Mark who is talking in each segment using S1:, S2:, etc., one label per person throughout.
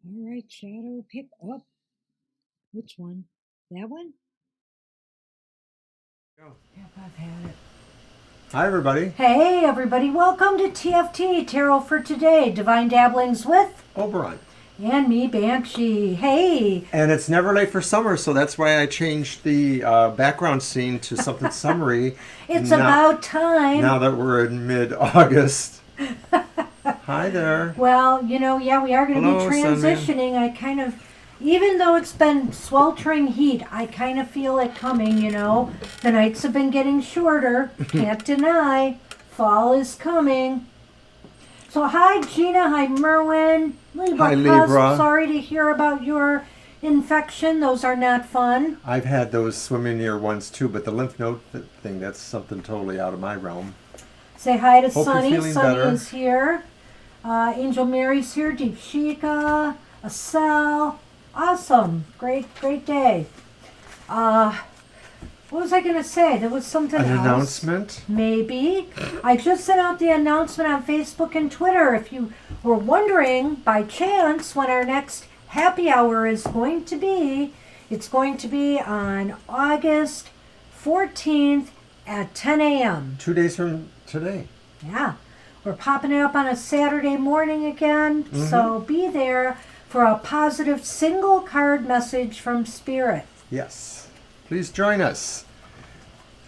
S1: All right, Shadow, pick up. Which one? That one?
S2: Go.
S1: Yep, I've had it.
S2: Hi, everybody.
S1: Hey, everybody. Welcome to TFT, Tarot for Today. Divine Dabblings with...
S2: Oberon.
S1: And me, Banshee. Hey.
S2: And it's never late for summer, so that's why I changed the background scene to something summery.
S1: It's about time.
S2: Now that we're in mid-August. Hi there.
S1: Well, yeah, we are going to be
S2: Hello,
S1: transitioning. I kind of, even though it's been sweltering heat, I kind of feel it coming, The nights have been getting shorter. Can't deny. Fall is coming. So, hi, Gina. Hi, Merwin.
S2: Hi, Libra.
S1: Sorry to hear about your infection. Those are not fun.
S2: I've had those swimming near ones, too, but the lymph node thing, that's something totally out of my realm.
S1: Say hi to
S2: Hope
S1: Sunny.
S2: you're feeling
S1: Sunny
S2: better.
S1: is here. Angel Mary's here. Deep Shika. Asel. Awesome. Great day. What was I going to say? There was something else.
S2: An announcement?
S1: Maybe. I just sent out the announcement on Facebook and Twitter. If you were wondering by chance when our next happy hour is going to be, it's going to be on August 14th at 10 a.m.
S2: 2 days from today.
S1: Yeah. We're popping it up on a Saturday morning again, so be there for a positive single card message from Spirit.
S2: Yes. Please join us.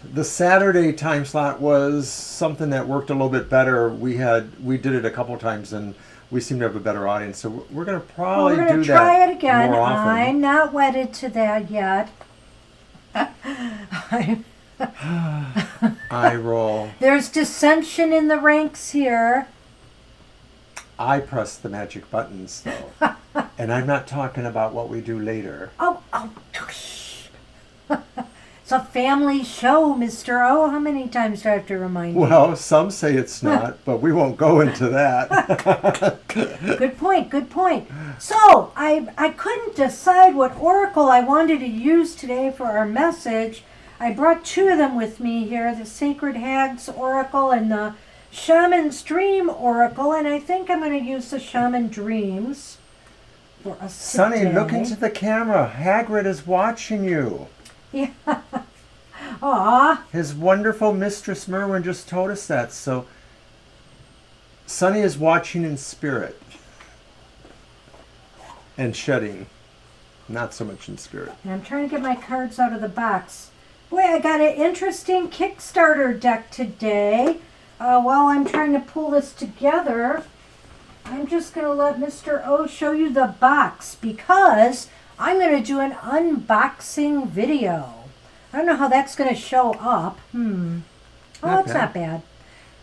S2: The Saturday time slot was something that worked a little bit better. We did it a couple times and we seem to have a better audience. So we're going to probably
S1: we're gonna
S2: do
S1: try
S2: that
S1: it again.
S2: more often.
S1: I'm not wedded to that yet.
S2: I roll.
S1: There's dissension in the ranks here.
S2: I press the magic buttons though. And I'm not talking about what we do later.
S1: Oh. It's a family show, Mr. O. How many times do I have to remind you?
S2: Well, some say it's not, but we won't go into that.
S1: Good point. So, I couldn't decide what oracle I wanted to use today for our message. I brought two of them with me here, the Sacred Hag's Oracle and the Shaman's Dream Oracle, and I think I'm going to use the Shaman Dreams for us
S2: Sonny,
S1: today.
S2: look into the camera. Hagrid is watching you.
S1: Yeah. Aw.
S2: His wonderful mistress Merwin just told us that. So, Sonny is watching in spirit. And shedding. Not so much in spirit.
S1: And I'm trying to get my cards out of the box. Boy, I got an interesting Kickstarter deck today. While I'm trying to pull this together, I'm just going to let Mr. O show you the box because I'm going to do an unboxing video. I don't know how that's going to show up. Oh, it's not bad.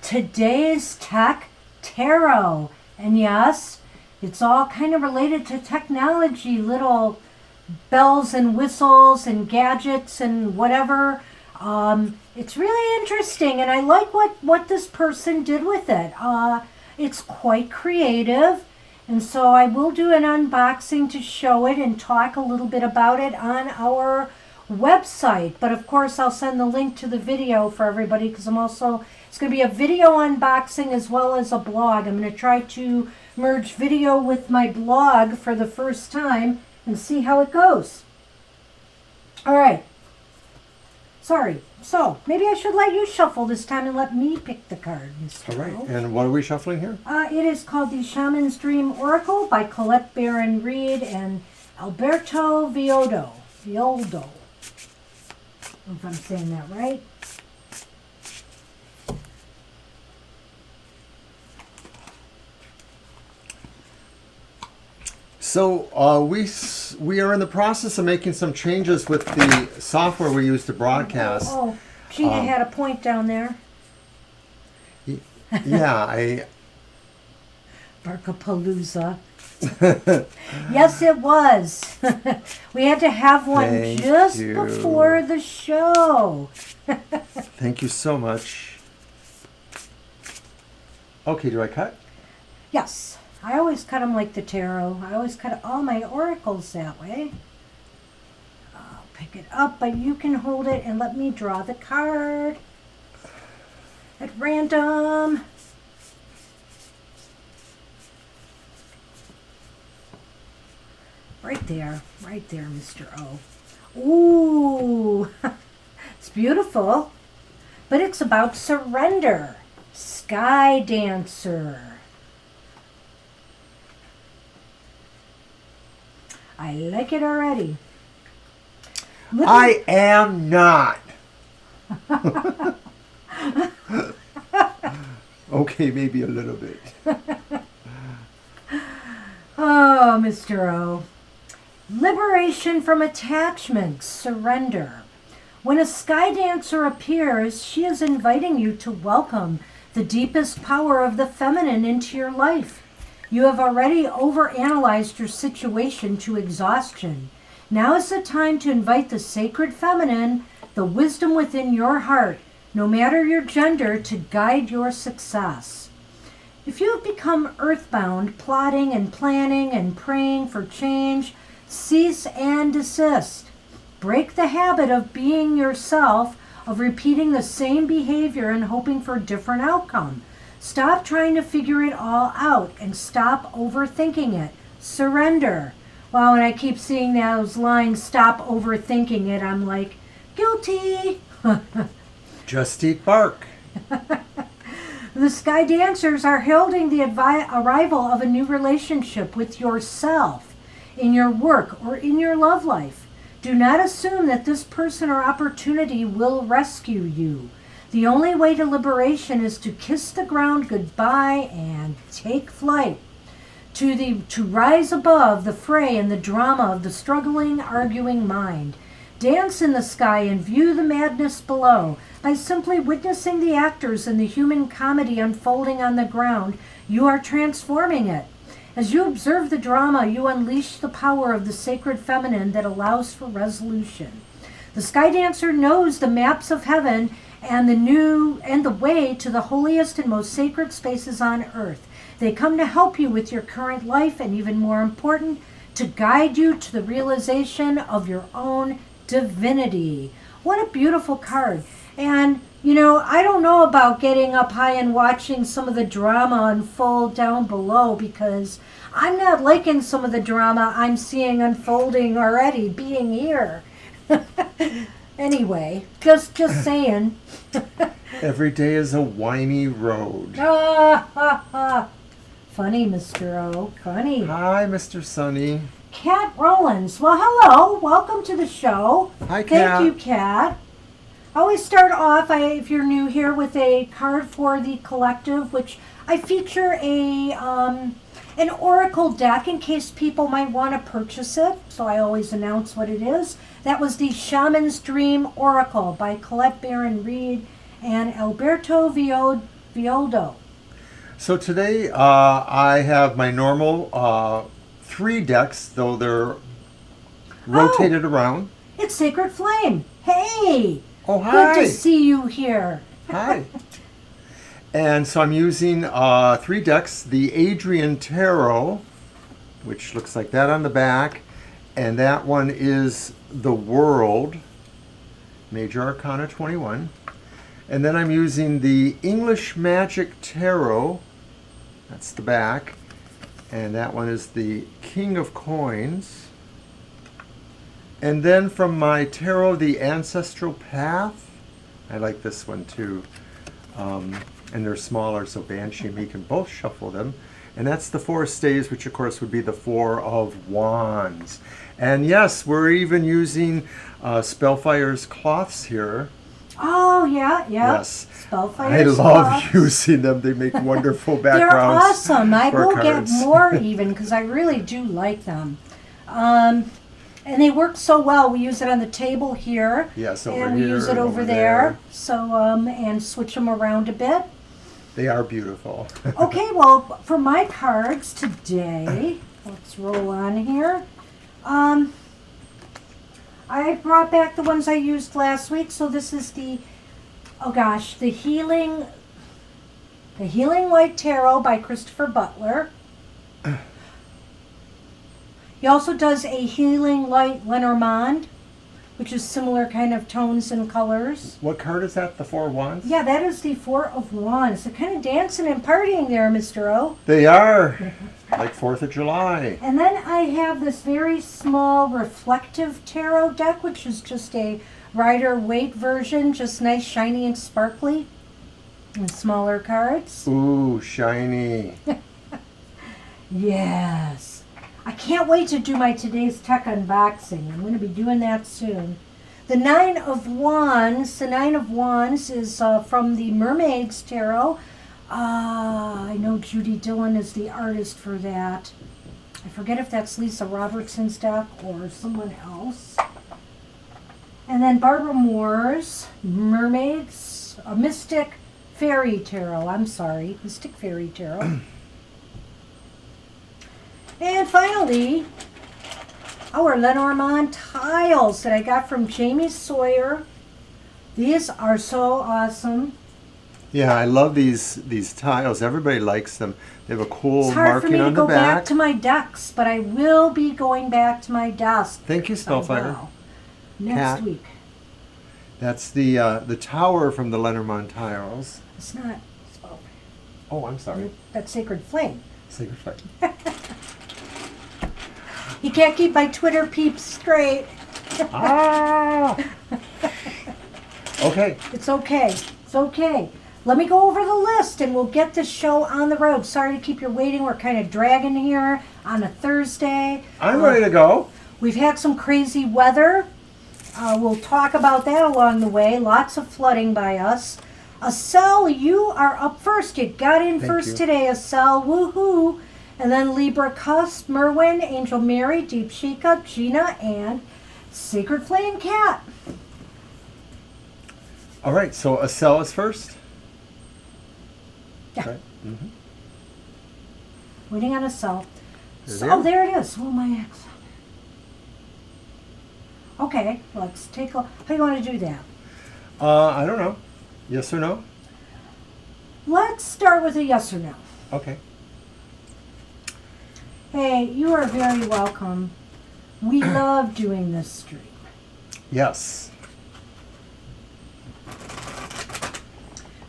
S1: Today's Tech Tarot. And yes, it's all kind of related to technology, little bells and whistles and gadgets and whatever. It's really interesting, and I like what this person did with it. It's quite creative, and so I will do an unboxing to show it and talk a little bit about it on our website. But of course, I'll send the link to the video for everybody because it's going to be a video unboxing as well as a blog. I'm going to try to merge video with my blog for the first time and see how it goes. All right. Sorry. So, maybe I should let you shuffle this time and let me pick the card, Mr.
S2: All right.
S1: O.
S2: And what are we shuffling here?
S1: It is called the Shaman's Dream Oracle by Colette Baron Reed and Alberto Viodo. I don't know if I'm saying that right.
S2: So we are in the process of making some changes with the software we use to broadcast.
S1: Oh, Gina had a point down there.
S2: Yeah,
S1: Barkapalooza. Yes, it was. We had to have one
S2: Thank you.
S1: before the show.
S2: Thank you so much. Okay, do I cut?
S1: Yes. I always cut them like the tarot. I always cut all my oracles that way. I'll pick it up, but you can hold it and let me draw the card at random. Right there, Mr. O. Ooh, it's beautiful, but it's about surrender. Sky Dancer. I like it already.
S2: I am not. Okay, maybe a little bit.
S1: Oh, Mr. O. Liberation from attachments, surrender. When a sky dancer appears, she is inviting you to welcome the deepest power of the feminine into your life. You have already overanalyzed your situation to exhaustion. Now is the time to invite the sacred feminine, the wisdom within your heart, no matter your gender, to guide your success. If you have become earthbound, plotting and planning and praying for change, cease and desist. Break the habit of being yourself, of repeating the same behavior and hoping for a different outcome. Stop trying to figure it all out and stop overthinking it. Surrender. Well, when I keep seeing those lines, stop overthinking it, I'm like, guilty.
S2: Just eat bark.
S1: The Sky Dancers are heralding the arrival of a new relationship with yourself, in your work or in your love life. Do not assume that this person or opportunity will rescue you. The only way to liberation is to kiss the ground goodbye and take flight. To rise above the fray and the drama of the struggling, arguing mind. Dance in the sky and view the madness below. By simply witnessing the actors in the human comedy unfolding on the ground, you are transforming it. As you observe the drama, you unleash the power of the sacred feminine that allows for resolution. The Sky Dancer knows the maps of heaven and the way to the holiest and most sacred spaces on earth. They come to help you with your current life and, even more important, to guide you to the realization of your own divinity. What a beautiful card. And, I don't know about getting up high and watching some of the drama unfold down below, because I'm not liking some of the drama I'm seeing unfolding already, being here. Anyway, just saying.
S2: Every day is a whiny road.
S1: Funny, Mr. O. Funny.
S2: Hi, Mr. Sunny.
S1: Kat Rollins. Well, hello. Welcome to the show.
S2: Hi, Kat.
S1: Thank you, Kat. I always start off, if you're new here, with a card for the collective, which I feature an oracle deck in case people might want to purchase it. So I always announce what it is. That was the Shaman's Dream Oracle by Colette Baron Reed and Alberto Viodo.
S2: So today I have my normal 3 decks, though they're rotated around.
S1: It's Sacred Flame. Hey!
S2: Oh, hi.
S1: Good to see you here.
S2: Hi. And so I'm using 3 decks. The Adrian Tarot, which looks like that on the back. And that one is the World, Major Arcana 21. And then I'm using the English Magic Tarot. That's the back. And that one is the King of Coins. And then from my tarot, the Ancestral Path. I like this one too. And they're smaller, so Banshee and me can both shuffle them. And that's the 4 staves, which of course would be the 4 of Wands. And yes, we're even using Spellfire's cloths here.
S1: Oh, yeah.
S2: Yes.
S1: Spellfire's
S2: I love
S1: cloths.
S2: using them. They make wonderful backgrounds.
S1: They're awesome. I
S2: for
S1: will
S2: cards.
S1: get more even, because I really do like them. And they work so well. We use it on the table here.
S2: Yes, over
S1: and we
S2: here
S1: use it
S2: and
S1: over there. So, and switch them around a bit.
S2: They are beautiful.
S1: Okay, well, for my cards today, let's roll on here. I brought back the ones I used last week. So this is the Healing Light Tarot by Christopher Butler. He also does a Healing Light Lenormand which is similar kind of tones and colors.
S2: What card is that? The Four of Wands?
S1: Yeah, that is the Four of Wands. They're kind of dancing and partying there, Mr. O.
S2: They are. Like 4th of July.
S1: And then I have this very small reflective tarot deck, which is just a Rider-Waite version, just nice, shiny, and sparkly. And smaller cards.
S2: Ooh, shiny.
S1: Yes. I can't wait to do my today's tech unboxing. I'm going to be doing that soon. The Nine of Wands. The Nine of Wands is from the Mermaids Tarot. I know Judy Dillon is the artist for that. I forget if that's Lisa Robertson's deck or someone else. And then Barbara Moore's Mermaids, a Mystic Fairy Tarot. I'm sorry, Mystic Fairy Tarot. And finally, our Lenormand tiles that I got from Jamie Sawyer. These are so awesome.
S2: Yeah, I love these tiles. Everybody likes them. They have a cool
S1: It's hard for me
S2: marking
S1: to
S2: on the
S1: go back
S2: back.
S1: to my decks, but I will be going back to my desk.
S2: Thank you, Spellfire.
S1: Wow. Next
S2: Cat.
S1: week.
S2: That's the tower from the Lenormand tiles.
S1: It's not Spellfire.
S2: Oh, I'm sorry.
S1: That's Sacred Flame.
S2: Sacred Flame.
S1: You can't keep my Twitter peeps straight.
S2: Ah! Okay.
S1: It's okay. It's okay. Let me go over the list and we'll get this show on the road. Sorry to keep you waiting. We're kind of dragging here on a Thursday.
S2: I'm ready to go.
S1: We've had some crazy weather. We'll talk about that along the way. Lots of flooding by us. Acel, you are up first. You got in
S2: Thank
S1: first
S2: you.
S1: today, Acel. Woohoo! And then Libra Cusp, Merwin, Angel Mary, Deep Shika, Gina, and Sacred Flame Cat.
S2: All right, so Acel is first?
S1: Yeah.
S2: Right. Mm-hmm.
S1: Waiting on Acel.
S2: There
S1: So,
S2: they are.
S1: oh, there it is. Oh, my ex. Okay, let's take a... How do you want to do that?
S2: I don't know. Yes or no?
S1: Let's start with a yes or no.
S2: Okay.
S1: Hey, you are very welcome. We love doing this stream.
S2: Yes.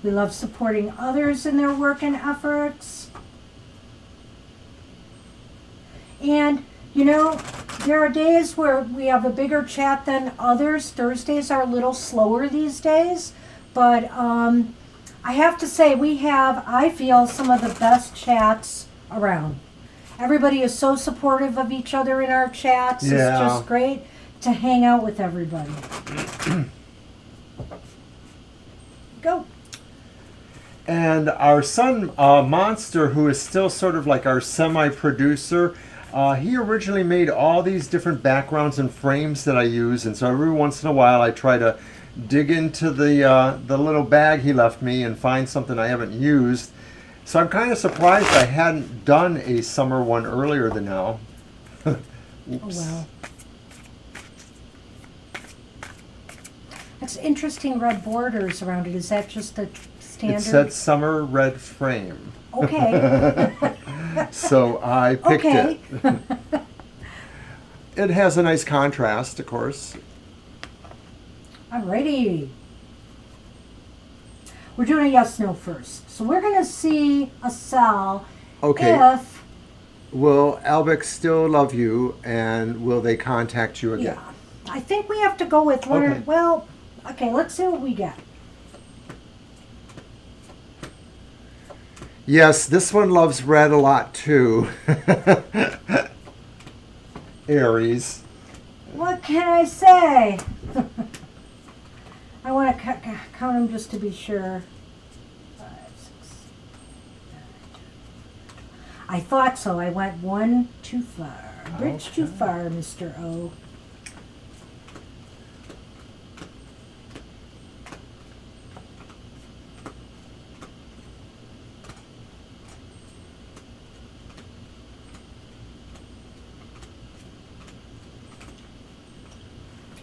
S1: We love supporting others in their work and efforts. And, you know, there are days where we have a bigger chat than others. Thursdays are a little slower these days. But I have to say, we have, I feel, some of the best chats around. Everybody is so supportive of each other in our chats.
S2: Yeah.
S1: It's just great to hang out with everybody. Go.
S2: And our son, Monster, who is still sort of like our semi-producer, he originally made all these different backgrounds and frames that I use. And so every once in a while I try to dig into the little bag he left me and find something I haven't used. So I'm kind of surprised I hadn't done a summer one earlier than now.
S1: Oh,
S2: Oops.
S1: wow. That's interesting red borders around it. Is that just the standard?
S2: It said summer red frame.
S1: Okay.
S2: So I picked
S1: Okay.
S2: it. It has a nice contrast, of course.
S1: I'm ready. We're doing a yes/no first. So we're going to see Acel
S2: Okay.
S1: if...
S2: Will Albec still love you, and will they contact you again?
S1: Yeah. I think we have to go with one.
S2: Okay.
S1: Well, okay, let's see what we get.
S2: Yes, this one loves red a lot too. Aries.
S1: What can I say? I want to count them just to be sure. 5, 6, 9, 10. I thought so. I went one too far. Bridge too
S2: Okay.
S1: far, Mr. O.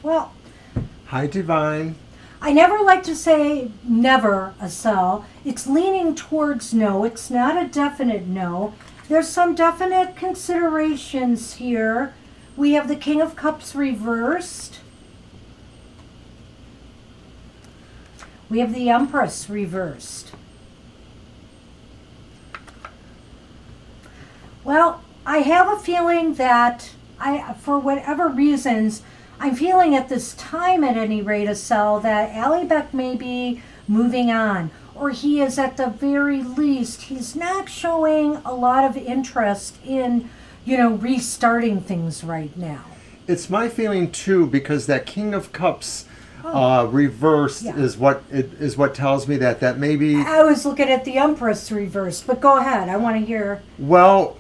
S1: Well,
S2: Hi, Divine.
S1: I never like to say never, Acel. It's leaning towards no. It's not a definite no. There's some definite considerations here. We have the King of Cups reversed. We have the Empress reversed. Well, I have a feeling that for whatever reasons, I'm feeling at this time at any rate, Estelle, that Alibek may be moving on. Or he is at the very least, he's not showing a lot of interest in, restarting things right now.
S2: It's my feeling too, because that King of Cups reversed
S1: Yeah.
S2: is what tells me that maybe.
S1: I was looking at the Empress reversed, but go ahead. I want to hear.
S2: Well,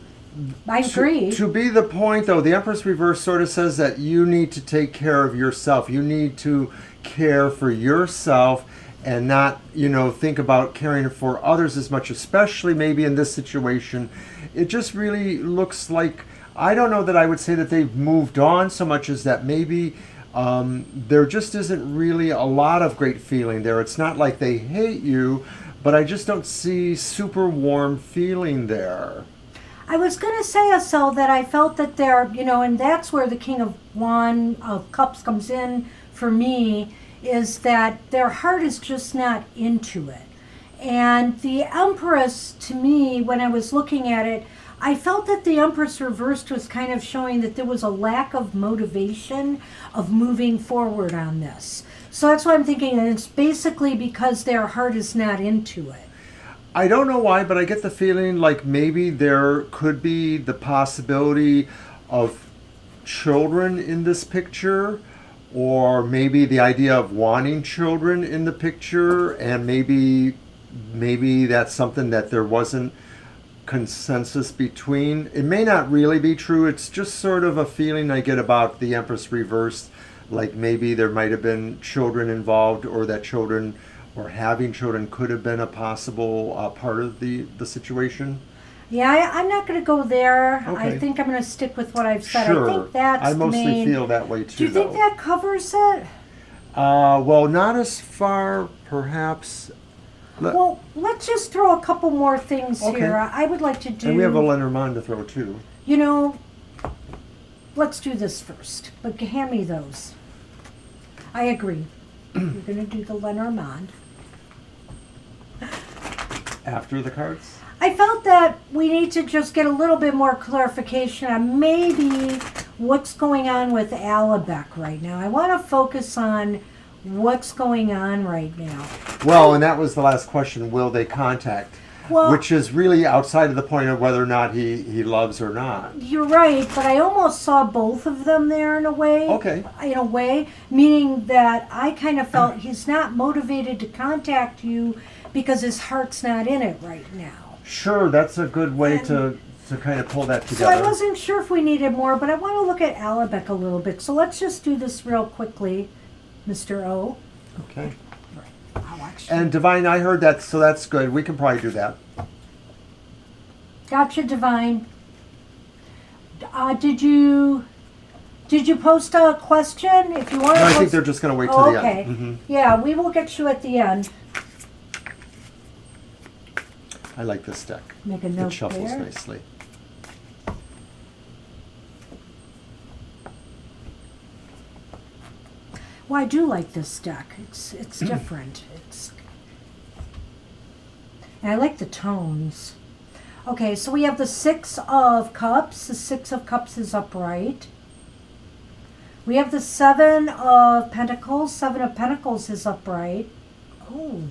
S1: I agree.
S2: To be the point, though, the Empress reverse sort of says that you need to take care of yourself. You need to care for yourself and not, think about caring for others as much, especially maybe in this situation. It just really looks like, I don't know that I would say that they've moved on so much as that maybe there just isn't really a lot of great feeling there. It's not like they hate you, but I just don't see super warm feeling there.
S1: I was going to say, Estelle, that I felt that they're, and that's where the King of Cups comes in for me, is that their heart is just not into it. And the Empress, to me, when I was looking at it, I felt that the Empress reversed was kind of showing that there was a lack of motivation of moving forward on this. So that's why I'm thinking that it's basically because their heart is not into it.
S2: I don't know why, but I get the feeling like maybe there could be the possibility of children in this picture, or maybe the idea of wanting children in the picture, and maybe that's something that there wasn't consensus between. It may not really be true. It's just sort of a feeling I get about the Empress reversed, like maybe there might have been children involved, or that children or having children could have been a possible part of the situation.
S1: Yeah, I'm not going to go there.
S2: Okay.
S1: I think I'm going to stick with what I've said.
S2: Sure.
S1: I think that's
S2: I mostly
S1: the main.
S2: feel that way too.
S1: Do you think that covers it?
S2: Well, not as far, perhaps.
S1: Well, let's just throw a couple more things
S2: Okay.
S1: here. I would like to do.
S2: And we have a Lenormand to throw too.
S1: Let's do this first. But hand me those. I agree. You're going to do the Lenormand.
S2: After the cards?
S1: I felt that we need to just get a little bit more clarification on maybe what's going on with Alibek right now. I want to focus on what's going on right now.
S2: Well, and that was the last question. Will they contact?
S1: Well,
S2: which is really outside of the point of whether or not he loves or not.
S1: you're right, but I almost saw both of them there in a way.
S2: Okay.
S1: In a way, meaning that I kind of felt he's not motivated to contact you because his heart's not in it right now.
S2: Sure, that's a good way
S1: And-
S2: to kind of pull that
S1: So
S2: together.
S1: I wasn't sure if we needed more, but I want to look at Alibek a little bit. So let's just do this real quickly, Mr. O.
S2: Okay.
S1: I'll actually.
S2: And Divine, I heard that, so that's good. We can probably do that.
S1: Gotcha, Divine. Did you post a question? If you want
S2: No,
S1: to
S2: I think
S1: post-
S2: they're just going to wait till
S1: Oh,
S2: the
S1: okay.
S2: end. Mhm.
S1: Yeah, we will get you at the end.
S2: I like this deck.
S1: Make a note
S2: It shuffles
S1: there.
S2: nicely.
S1: Well, I do like this deck. It's different. And I like the tones. Okay, so we have the Six of Cups. The Six of Cups is upright. We have the Seven of Pentacles. Seven of Pentacles is upright. Oh.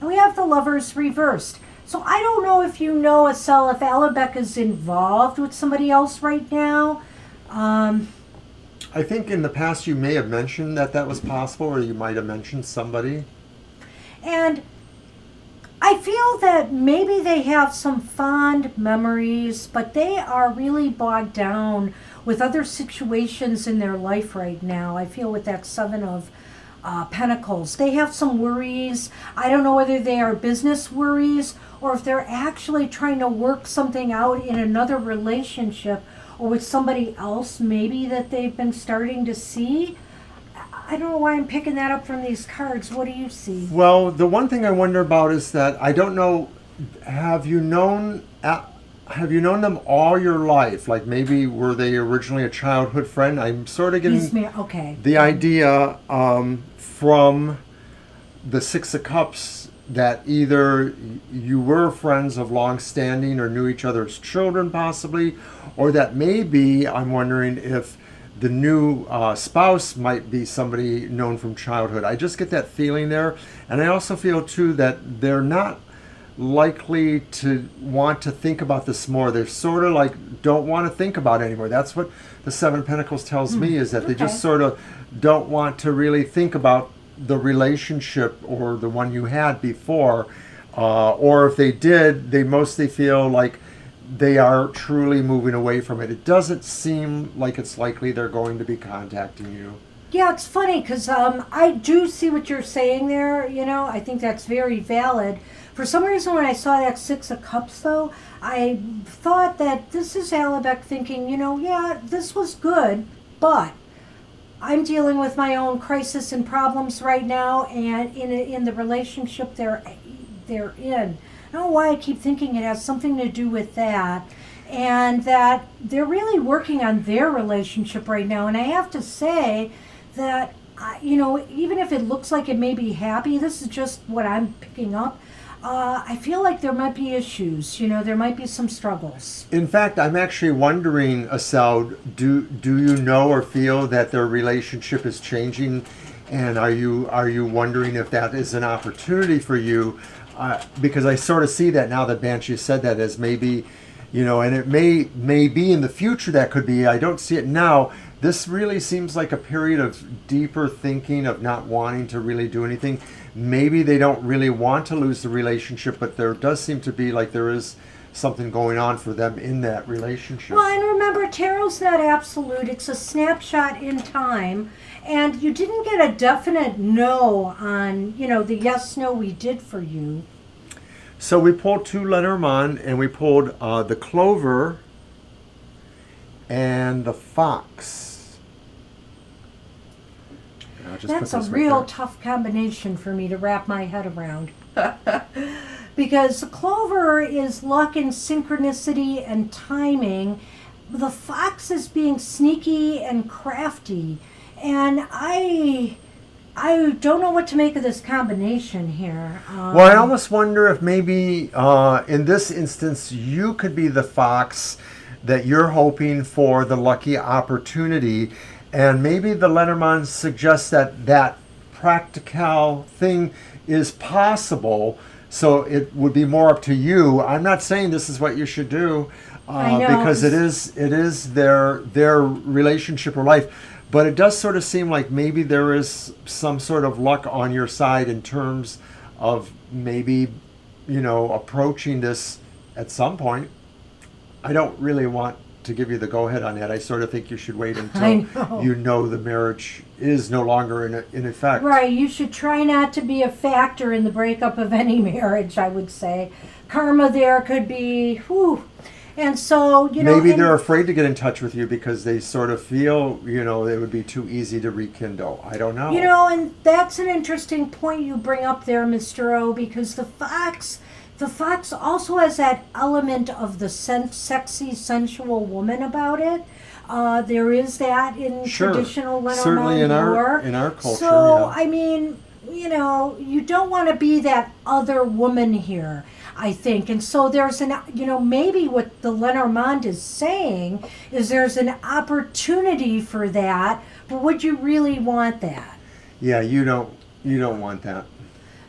S1: And we have the Lovers reversed. So I don't know if you know, Estelle, if Alibek is involved with somebody else right now.
S2: I think in the past you may have mentioned that was possible, or you might have mentioned somebody.
S1: And I feel that maybe they have some fond memories, but they are really bogged down with other situations in their life right now. I feel with that Seven of Pentacles. They have some worries. I don't know whether they are business worries or if they're actually trying to work something out in another relationship or with somebody else maybe that they've been starting to see. I don't know why I'm picking that up from these cards. What do you see?
S2: Well, the one thing I wonder about is that I don't know. Have you known them all your life? Like maybe were they originally a childhood friend? I'm sort of getting
S1: Okay.
S2: the idea from the Six of Cups, that either you were friends of long standing or knew each other's children possibly, or that maybe I'm wondering if the new spouse might be somebody known from childhood. I just get that feeling there. And I also feel too that they're not likely to want to think about this more. They're sort of like don't want to think about it anymore. That's what the Seven of Pentacles tells me, is that they just sort of don't want to really think about the relationship or the one you had before. Or if they did, they mostly feel like they are truly moving away from it. It doesn't seem like it's likely they're going to be contacting you.
S1: Yeah, it's funny because I do see what you're saying there. I think that's very valid. For some reason, when I saw that Six of Cups, though, I thought that this is Alabek thinking, yeah, this was good, but I'm dealing with my own crisis and problems right now, and in the relationship they're in. I don't know why I keep thinking it has something to do with that, and that they're really working on their relationship right now. And I have to say that, even if it looks like it may be happy, this is just what I'm picking up. I feel like there might be issues, there might be some struggles.
S2: In fact, I'm actually wondering, Asel, do you know or feel that their relationship is changing? And are you wondering if that is an opportunity for you? Because I sort of see that now that Banshee said that as maybe, and it may be in the future that could be. I don't see it now. This really seems like a period of deeper thinking, of not wanting to really do anything. Maybe they don't really want to lose the relationship, but there does seem to be like there is something going on for them in that relationship.
S1: Well, and remember, tarot's not absolute. It's a snapshot in time. And you didn't get a definite no on, the yes, no we did for you.
S2: So we pulled two Lenormand, and we pulled the Clover and the Fox.
S1: That's a real tough combination for me to wrap my head around. Because the Clover is luck and synchronicity and timing. The Fox is being sneaky and crafty. And I don't know what to make of this combination here.
S2: Well, I almost wonder if maybe in this instance you could be the Fox, that you're hoping for the lucky opportunity. And maybe the Lenormand suggests that practical thing is possible, so it would be more up to you. I'm not saying this is what you should do, because it is their relationship or life. But it does sort of seem like maybe there is some sort of luck on your side in terms of maybe, approaching this at some point. I don't really want to give you the go-ahead on that. I sort of think you should wait until you know the marriage is no longer in effect.
S1: Right. You should try not to be a factor in the breakup of any marriage, I would say. Karma there could be, whew. And so,
S2: maybe they're afraid to get in touch with you because they sort of feel, it would be too easy to rekindle. I don't know.
S1: And that's an interesting point you bring up there, Mr. O, because the Fox also has that element of the sexy, sensual woman about it. There is that in traditional Lenormand
S2: certainly in
S1: lore.
S2: in our culture.
S1: So,
S2: yeah.
S1: you don't want to be that other woman here, I think. And so there's maybe what the Lenormand is saying is there's an opportunity for that, but would you really want that?
S2: Yeah, you don't want that.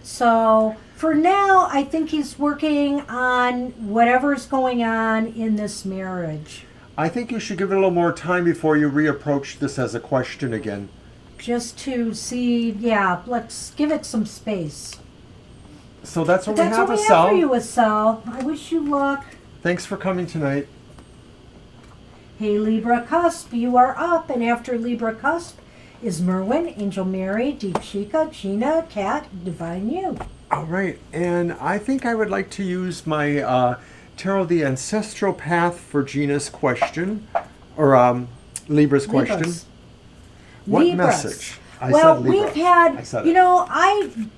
S1: So for now, I think he's working on whatever's going on in this marriage.
S2: I think you should give it a little more time before you reapproach this as a question again.
S1: Just to see, let's give it some space.
S2: So that's what
S1: That's
S2: we have,
S1: what we
S2: Asel.
S1: have for you, Asel. I wish you luck.
S2: Thanks for coming tonight.
S1: Hey, Libra Cusp, you are up. And after Libra Cusp is Merwin, Angel Mary, Deepshika, Gina, Kat, Divine You.
S2: All right, and I think I would like to use my Tarot the Ancestral Path for Gina's question, or Libra's question.
S1: Libras.
S2: What
S1: Libras.
S2: message?
S1: We've had,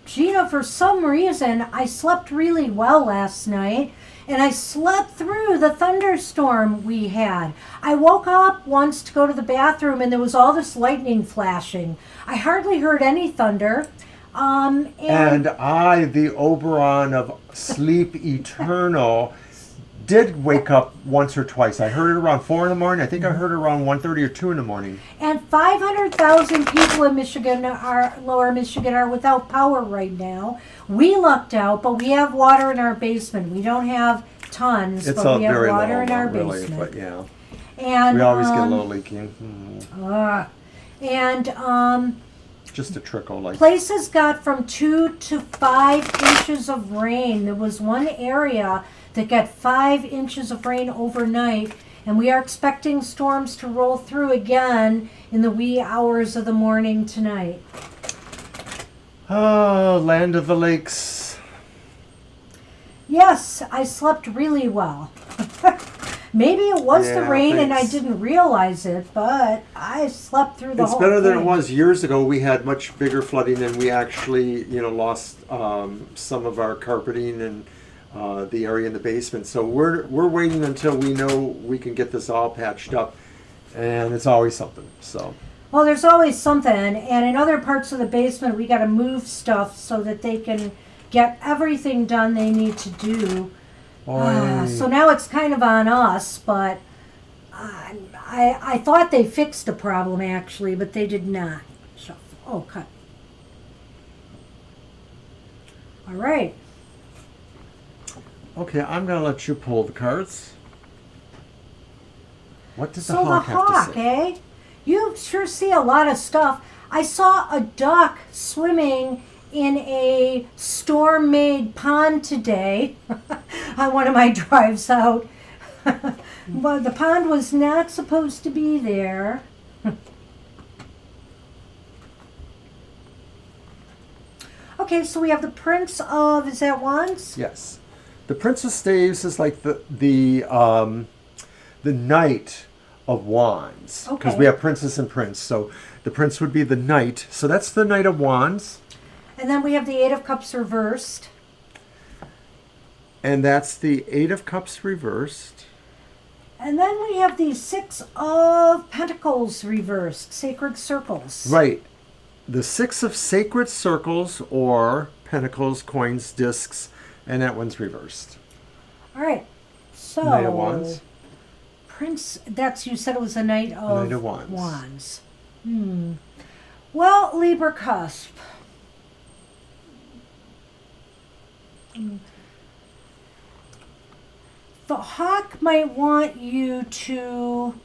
S1: Gina, for some reason, I slept really well last night, and I slept through the thunderstorm we had. I woke up once to go to the bathroom, and there was all this lightning flashing. I hardly heard any thunder.
S2: And I, the Oberon of Sleep Eternal, did wake up once or twice. I heard it around 4 in the morning. I think I heard it around 1:30 or 2 in the morning.
S1: And 500,000 people in Michigan lower Michigan are without power right now. We lucked out, but we have water in our basement. We don't have tons,
S2: It's
S1: but we have
S2: very
S1: water
S2: low,
S1: in our
S2: really,
S1: basement.
S2: but yeah.
S1: And
S2: We always get low leaking. Just a trickle. Like
S1: Places got from 2 to 5 inches of rain. There was one area that got 5 inches of rain overnight, and we are expecting storms to roll through again in the wee hours of the morning tonight.
S2: Oh, land of the lakes.
S1: Yes, I slept really well. Maybe it was the
S2: Yeah,
S1: rain and I
S2: thanks.
S1: didn't realize it, but I slept through the
S2: It's
S1: whole
S2: better than it
S1: thing.
S2: was years ago. We had much bigger flooding, and we actually, lost some of our carpeting and the area in the basement. So we're waiting until we know we can get this all patched up, and it's always something. So
S1: Well, there's always something, and in other parts of the basement, we got to move stuff so that they can get everything done they need to do. So now it's kind of on us, but I thought they fixed the problem actually, but they did not. Oh, cut. All right.
S2: okay, I'm gonna let you pull the cards. What does the
S1: So the
S2: hawk have to
S1: hawk,
S2: say?
S1: eh? You sure see a lot of stuff. I saw a duck swimming in a storm-made pond today on one of my drives out. But the pond was not supposed to be there. Okay, so we have the Prince of, is that Wands?
S2: Yes, the Prince of Staves is like the Knight of Wands, because
S1: Okay.
S2: we have Princess and Prince. So the Prince would be the Knight. So that's the Knight of Wands.
S1: And then we have the Eight of Cups reversed.
S2: And that's the Eight of Cups reversed.
S1: And then we have the Six of Pentacles reversed, Sacred Circles.
S2: Right. The Six of Sacred Circles, or Pentacles, Coins, Discs, and that one's reversed.
S1: All right. So
S2: Knight of Wands.
S1: Prince, that's, you said it was a Knight of,
S2: Knight of Wands.
S1: Wands. Well, Libra cusp. The hawk might want you to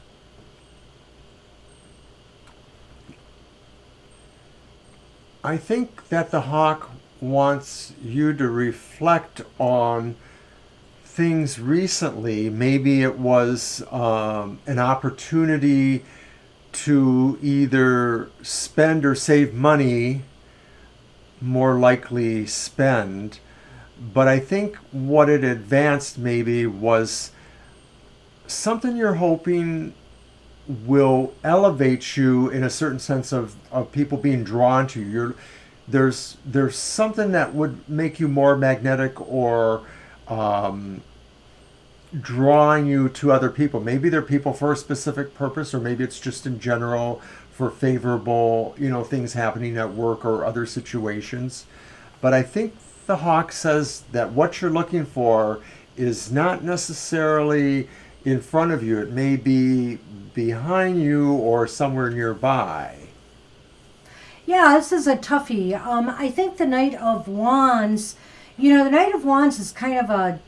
S2: I think that the hawk wants you to reflect on things recently. Maybe it was an opportunity to either spend or save money, more likely spend. But I think what it advanced maybe was something you're hoping will elevate you in a certain sense of people being drawn to you. There's something that would make you more magnetic or drawing you to other people. Maybe they're people for a specific purpose, or maybe it's just in general for favorable, things happening at work or other situations. But I think the hawk says that what you're looking for is not necessarily in front of you. It may be behind you or somewhere nearby.
S1: Yeah, this is a toughie. I think the Knight of Wands, the Knight of Wands is kind of a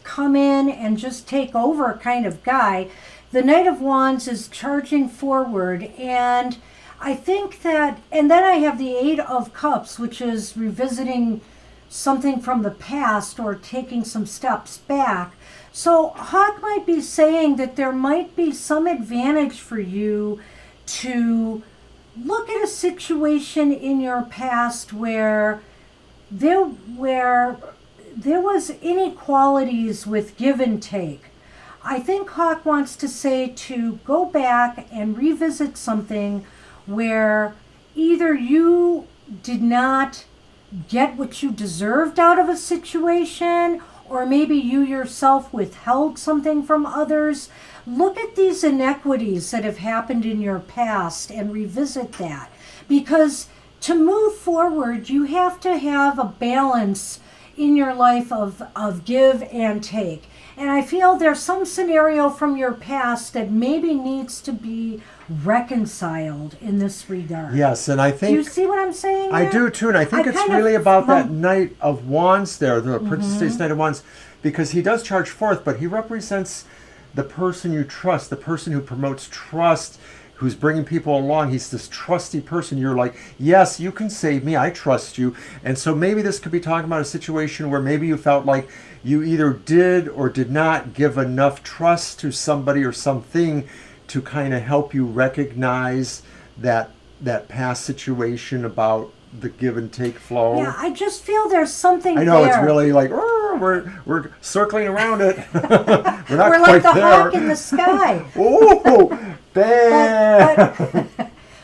S1: come in and just take over kind of guy. The Knight of Wands is charging forward, and I think that, and then I have the Eight of Cups, which is revisiting something from the past or taking some steps back. So Hawk might be saying that there might be some advantage for you to look at a situation in your past where there was inequalities with give and take. I think Hawk wants to say to go back and revisit something where either you did not get what you deserved out of a situation, or maybe you yourself withheld something from others. Look at these inequities that have happened in your past and revisit that, because to move forward, you have to have a balance in your life of give and take. And I feel there's some scenario from your past that maybe needs to be reconciled in this regard.
S2: Yes, and I think...
S1: Do you see what I'm saying
S2: I
S1: there?
S2: do too, and I think it's
S1: kind
S2: really
S1: of
S2: about that
S1: lump-
S2: Knight of Wands there, the Princess States Knight of Wands, because he does charge forth, but he represents the person you trust, the person who promotes trust, who's bringing people along. He's this trusty person. You're like, yes, you can save me. I trust you. And so maybe this could be talking about a situation where maybe you felt like you either did or did not give enough trust to somebody or something to kind of help you recognize that past situation about the give and take flow.
S1: Yeah, I just feel there's something
S2: I know
S1: there.
S2: it's really like, we're circling around it. We're not
S1: We're
S2: quite
S1: like the
S2: there.
S1: hawk in the sky.
S2: Oh, bam!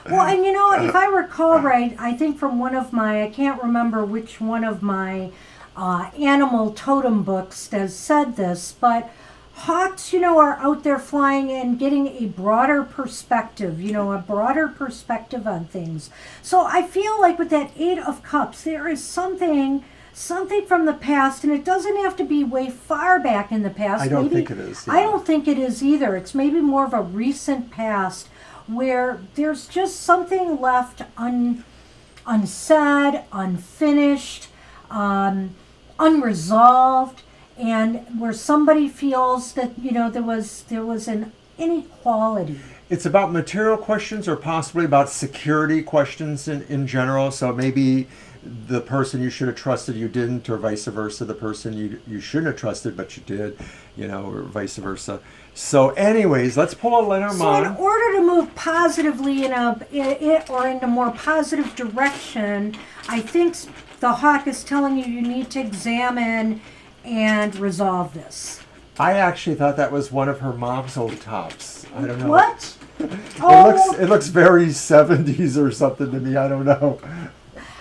S1: Well, and you know, if I recall right, I think from one of my, I can't remember which one of my animal totem books that said this, but hawks, you know, are out there flying and getting a broader perspective, you know, a broader perspective on things. So I feel like with that Eight of Cups, there is something from the past, and it doesn't have to be way far back in the past.
S2: I don't
S1: Maybe,
S2: think it is. Yeah.
S1: I don't think it is either. It's maybe more of a recent past where there's just something left unsaid, unfinished, unresolved, and where somebody feels that, you know, there was an inequality.
S2: It's about material questions or possibly about security questions in general. So maybe the person you should have trusted you didn't, or vice versa, the person you shouldn't have trusted but you did, you know, or vice versa. So anyways, let's pull a Lenormand.
S1: So in order to move positively in a more positive direction, I think the hawk is telling you need to examine and resolve this.
S2: I actually thought that was one of her mom's old tops. I don't know.
S1: What? Oh,
S2: It looks very 70s or something to me. I don't know.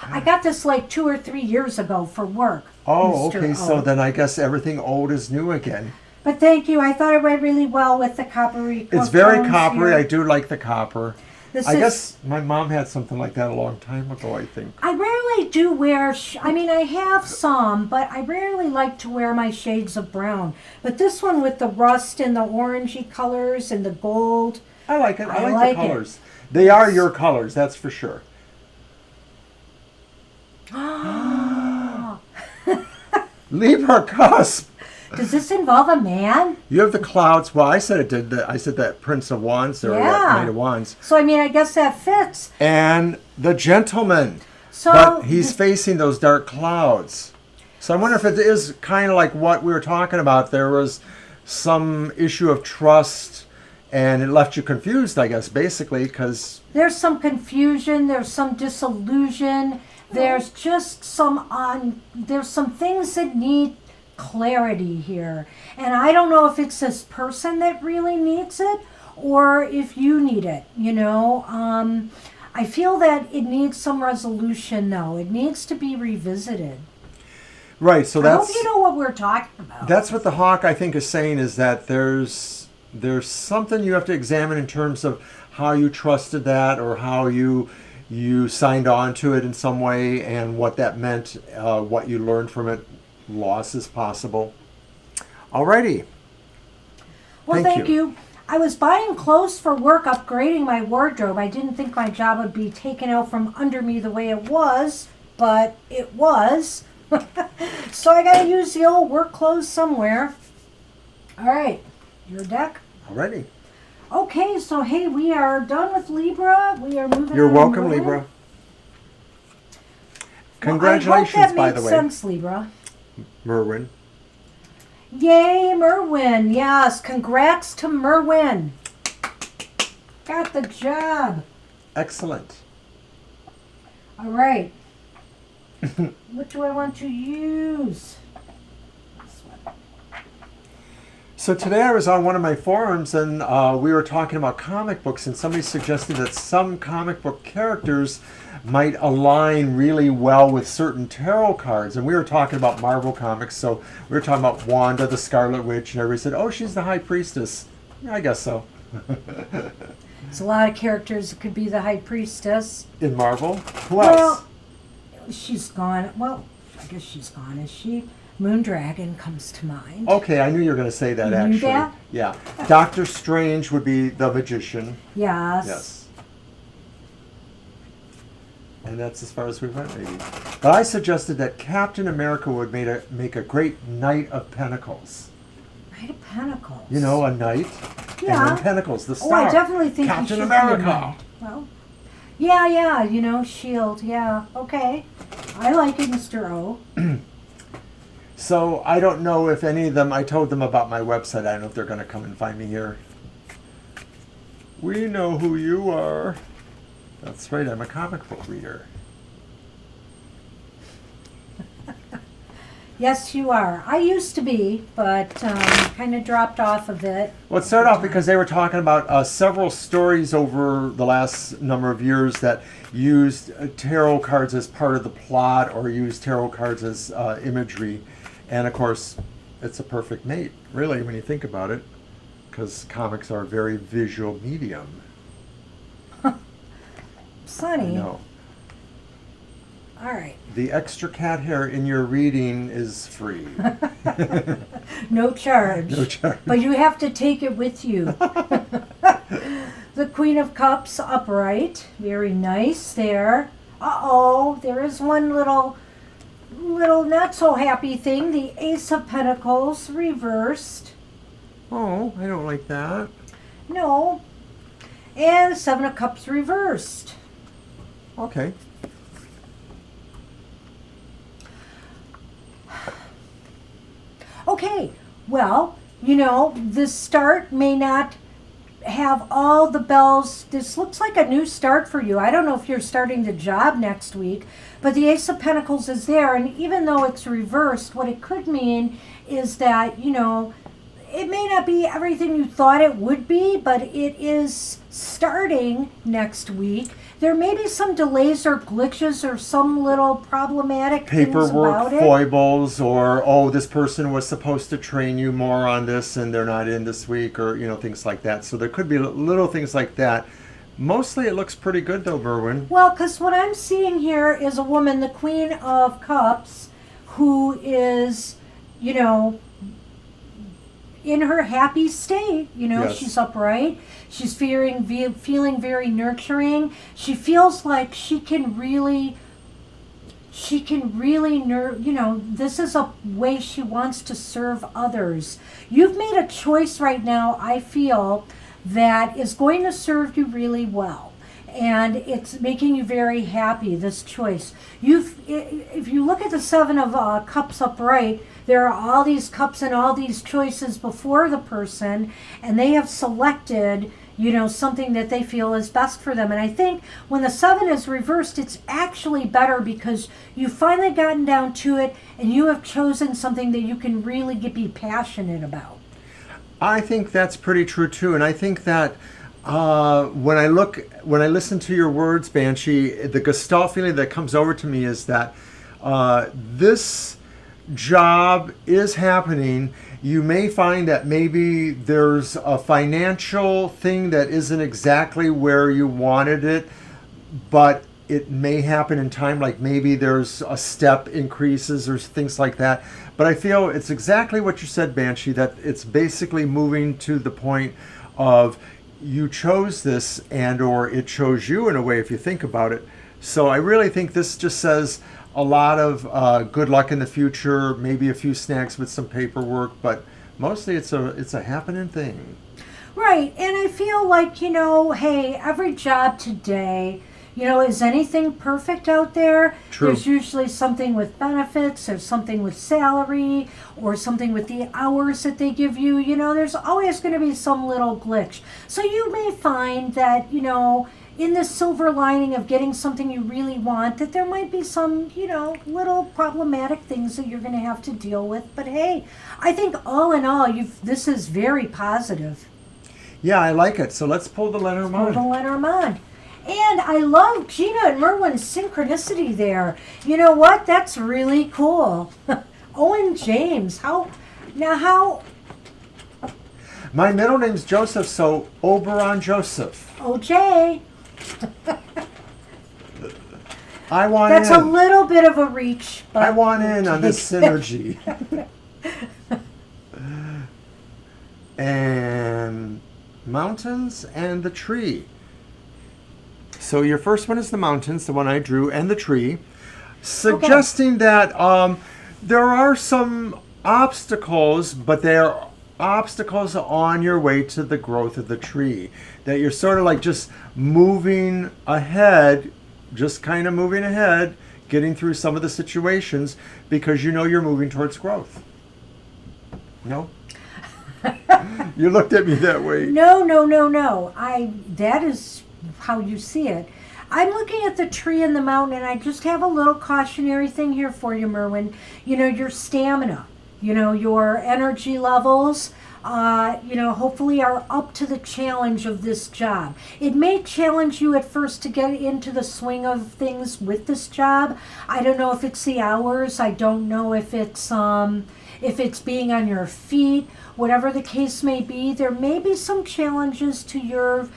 S1: I got this like 2 or 3 years ago for work.
S2: Oh,
S1: Mr.
S2: okay. So
S1: O.
S2: then I guess everything old is new again.
S1: But thank you. I thought it went really well with the coppery.
S2: It's very
S1: tones
S2: coppery.
S1: here.
S2: I do like the copper.
S1: This
S2: I
S1: is-
S2: guess my mom had something like that a long time ago, I think.
S1: I rarely do wear, I mean, I have some, but I rarely like to wear my shades of brown. But this one with the rust and the orangey colors and the gold.
S2: I like it. I
S1: I
S2: like
S1: like
S2: the
S1: it.
S2: colors. They are your colors, that's for sure. Libra cusp.
S1: Does this involve a man?
S2: You have the clouds. Well, I said it did. I said that Prince of Wands or
S1: Yeah.
S2: that Knight of Wands.
S1: So, I mean, I guess that fits.
S2: And the gentleman.
S1: So,
S2: But he's facing those dark clouds. So I wonder if it is kind of like what we were talking about. There was some issue of trust, and it left you confused, I guess, basically, because...
S1: there's some confusion, there's some disillusion, there's just there's some things that need clarity here. And I don't know if it's this person that really needs it or if you need it, you know. I feel that it needs some resolution, though. It needs to be revisited.
S2: Right, so
S1: I
S2: that's...
S1: hope you know what we're talking about.
S2: That's what the hawk, I think, is saying, is that there's something you have to examine in terms of how you trusted that, or how you signed on to it in some way, and what that meant, what you learned from it. Loss is possible. Alrighty.
S1: Well, thank you. I was buying clothes for work, upgrading my wardrobe. I didn't think my job would be taken out from under me the way it was, but it was. So I gotta use the old work clothes somewhere. All right, your deck.
S2: Alrighty.
S1: Okay, so hey, we are done with Libra. We are moving.
S2: You're
S1: on
S2: welcome,
S1: Merlin.
S2: Libra.
S1: Well,
S2: Congratulations,
S1: I hope that
S2: by
S1: made
S2: the way,
S1: sense, Libra.
S2: Merwin.
S1: Yay, Merwin! Yes, congrats to Merwin. Got the job.
S2: Excellent.
S1: All right. What do I want to use? This one.
S2: So today I was on one of my forums, and we were talking about comic books, and somebody suggested that some comic book characters might align really well with certain tarot cards. And we were talking about Marvel Comics, so we were talking about Wanda, the Scarlet Witch, and everybody said, oh, she's the High Priestess. Yeah, I guess so.
S1: There's a lot of characters. It could be the High Priestess.
S2: In Marvel? Who else?
S1: She's gone. Well, I guess she's gone, is she? Moondragon comes to mind.
S2: Okay, I knew you were going to say that,
S1: You knew
S2: actually.
S1: that?
S2: Yeah. Doctor Strange would be the magician.
S1: Yes.
S2: Yes. And that's as far as we went, maybe. But I suggested that Captain America would make a great Knight of Pentacles.
S1: Knight of Pentacles.
S2: You know, a knight.
S1: Yeah.
S2: And then Pentacles, the star.
S1: Oh, I definitely think
S2: Captain
S1: he should
S2: America.
S1: Be a knight. Well, yeah, you know, Shield, yeah, okay. I like it, Mr. O.
S2: So I don't know if any of them, I told them about my website. I don't know if they're going to come and find me here. We know who you are. That's right, I'm a comic book reader.
S1: Yes, you are. I used to be, but kind of dropped off of it.
S2: Well, it started off because they were talking about several stories over the last number of years that used tarot cards as part of the plot or used tarot cards as imagery. And of course, it's a perfect mate, really, when you think about it, because comics are a very visual medium.
S1: Sunny.
S2: I know.
S1: All right.
S2: The extra cat hair in your reading is free.
S1: No charge.
S2: No charge.
S1: But you have to take it with you. The Queen of Cups upright. Very nice there. Uh-oh. There is one little not so happy thing. The Ace of Pentacles reversed.
S2: Oh, I don't like that.
S1: No. And the Seven of Cups reversed.
S2: Okay.
S1: Okay, well, you know, this start may not have all the bells. This looks like a new start for you. I don't know if you're starting the job next week, but the Ace of Pentacles is there. And even though it's reversed, what it could mean is that, you know, it may not be everything you thought it would be, but it is starting next week. There may be some delays or glitches or some little problematic things about
S2: Paperwork
S1: it.
S2: foibles, or, oh, this person was supposed to train you more on this and they're not in this week, or, you know, things like that. So there could be little things like that. Mostly it looks pretty good, though, Berwin.
S1: Well, because what I'm seeing here is a woman, the Queen of Cups, who is, you know, in her happy state. You know,
S2: Yes.
S1: she's upright. She's feeling very nurturing. She feels like she can really, you know, this is a way she wants to serve others. You've made a choice right now, I feel, that is going to serve you really well. And it's making you very happy, this choice. If you look at the Seven of Cups upright, there are all these cups and all these choices before the person, and they have selected, you know, something that they feel is best for them. And I think when the Seven is reversed, it's actually better because you've finally gotten down to it and you have chosen something that you can really be passionate about.
S2: I think that's pretty true, too. And I think that when I listen to your words, Banshee, the gestalt feeling that comes over to me is that this job is happening. You may find that maybe there's a financial thing that isn't exactly where you wanted it, but it may happen in time, like maybe there's a step increases or things like that. But I feel it's exactly what you said, Banshee, that it's basically moving to the point of you chose this and or it chose you in a way, if you think about it. So I really think this just says a lot of good luck in the future, maybe a few snags with some paperwork, but mostly it's a happening thing.
S1: Right, and I feel like, you know, hey, every job today, you know, is anything perfect out there?
S2: True.
S1: There's usually something with benefits, or something with salary, or something with the hours that they give you. You know, there's always going to be some little glitch. So you may find that, you know, in this silver lining of getting something you really want, that there might be some, you know, little problematic things that you're going to have to deal with. But hey, I think all in all, this is very positive.
S2: Yeah, I like it. So let's pull the Lenormand.
S1: Pull the Lenormand. And I love Gina and Merwin's synchronicity there. You know what? That's really cool. Owen James, how
S2: My middle name's Joseph, so Oberon Joseph.
S1: OJ.
S2: I want
S1: That's
S2: in.
S1: a little bit of a reach, but
S2: I want in on this synergy. And mountains and the tree. So your first one is the mountains, the one I drew, and the tree, suggesting that there are some obstacles, but they're obstacles on your way to the growth of the tree. That you're sort of like just moving ahead, just kind of moving ahead, getting through some of the situations because you know you're moving towards growth. No? You looked at me that way.
S1: No. That is how you see it. I'm looking at the tree and the mountain, and I just have a little cautionary thing here for you, Merwin. Your stamina, your energy levels, hopefully are up to the challenge of this job. It may challenge you at first to get into the swing of things with this job. I don't know if it's the hours. I don't know if it's being on your feet. Whatever the case may be, there may be some challenges to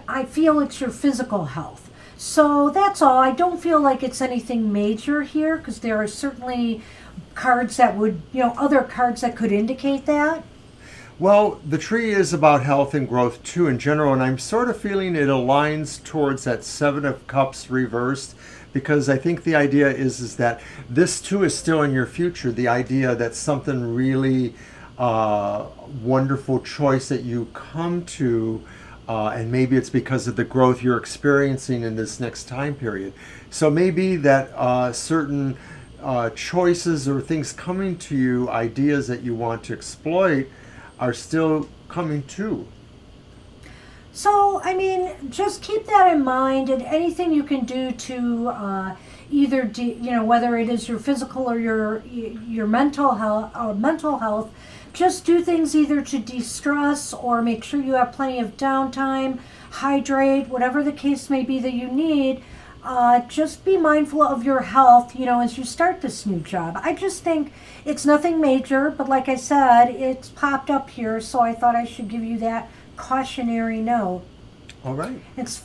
S1: I feel it's your physical health. So that's all. I don't feel like it's anything major here because there are certainly cards that would, other cards that could indicate that.
S2: Well, the tree is about health and growth too in general, and I'm sort of feeling it aligns towards that Seven of Cups reversed, because I think the idea is that this too is still in your future. The idea that something really wonderful choice that you come to, and maybe it's because of the growth you're experiencing in this next time period. So maybe that certain choices or things coming to you, ideas that you want to exploit, are still coming too.
S1: So, just keep that in mind, and anything you can do to either, whether it is your physical or your mental health, just do things either to de-stress or make sure you have plenty of downtime, hydrate, whatever the case may be that you need. Just be mindful of your health, as you start this new job. I just think it's nothing major, but like I said, it's popped up here, so I thought I should give you that cautionary note.
S2: All right.
S1: It's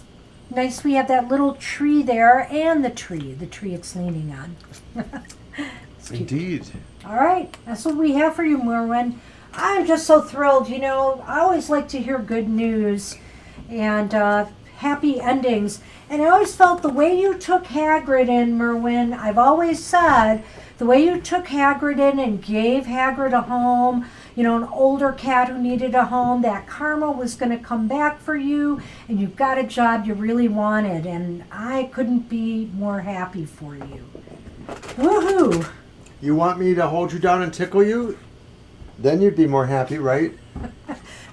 S1: nice we have that little tree there and the tree it's leaning on.
S2: Indeed.
S1: All right, that's what we have for you, Merwin. I'm just so thrilled. I always like to hear good news and happy endings. And I always felt the way you took Hagrid in, Merwin, I've always said, the way you took Hagrid in and gave Hagrid a home, an older cat who needed a home, that karma was going to come back for you, and you got a job you really wanted, and I couldn't be more happy for you. Woohoo!
S2: You want me to hold you down and tickle you? Then you'd be more happy, right?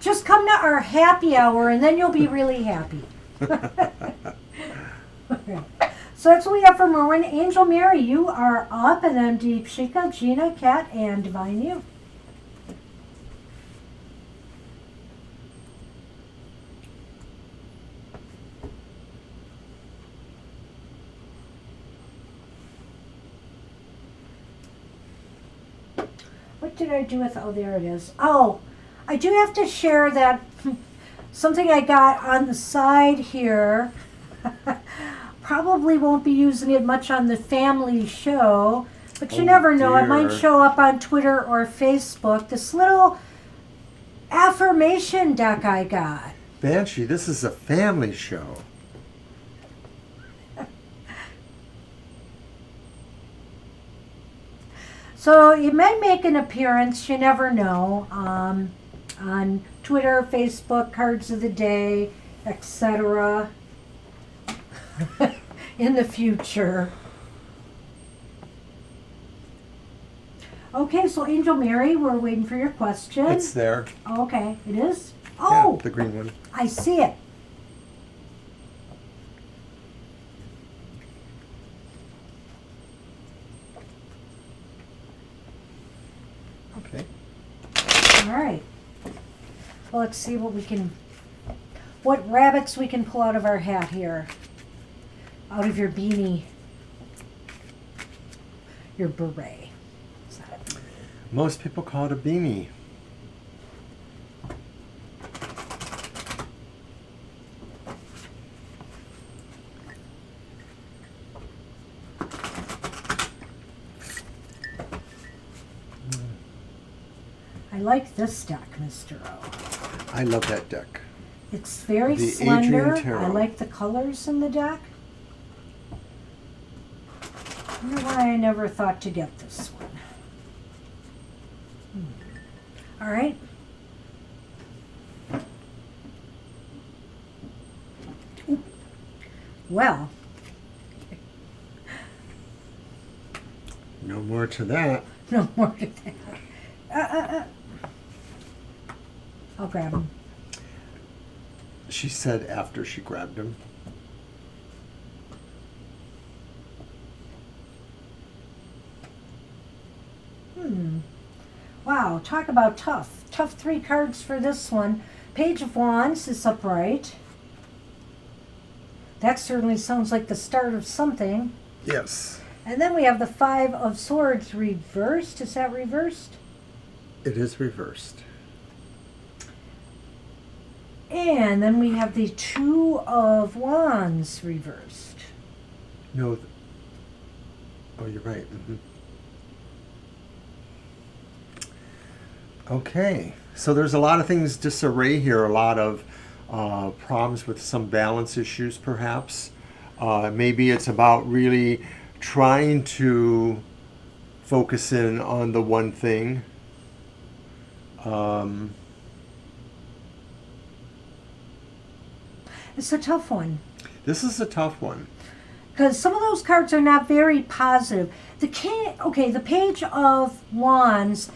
S1: Just come to our happy hour, and then you'll be really happy. So that's what we have for Merwin. Angel Mary, you are up, and then Deep Shika, Gina, Kat, and Divine You. What did I do with, there it is. Oh, I do have to share that something I got on the side here. Probably won't be using it much on the family show, but you never know. It might show up on Twitter or Facebook. This little affirmation deck I got.
S2: Banshee, this is a family show.
S1: So it might make an appearance, you never know, on Twitter, Facebook, Cards of the Day, etc. in the future. Okay, so Angel Mary, we're waiting for your question.
S2: It's there.
S1: Okay, it is? Oh,
S2: Yeah, the green one.
S1: I see it.
S2: Okay.
S1: All right. Well, let's see what rabbits we can pull out of our hat here. Out of your beanie. Your beret. Is that it?
S2: Most people call it a beanie.
S1: like this deck, Mr. O.
S2: I love that deck.
S1: It's very
S2: The
S1: slender.
S2: Adrian Tarot.
S1: I like the colors in the deck. I wonder why I never thought to get this one. All right. Ooh. Well,
S2: No more to that.
S1: no more to that. I'll grab them.
S2: She said after she grabbed him.
S1: Wow, talk about tough. Tough 3 cards for this one. Page of Wands is upright. That certainly sounds like the start of something.
S2: Yes.
S1: And then we have the 5 of Swords reversed. Is that reversed?
S2: It is reversed.
S1: And then we have the 2 of Wands reversed.
S2: No. Oh, you're right. Okay. So there's a lot of things disarray here, a lot of problems with some balance issues, perhaps. Maybe it's about really trying to focus in on the one thing.
S1: It's a tough one.
S2: This is a tough one.
S1: Because some of those cards are not very positive. The Page of Wands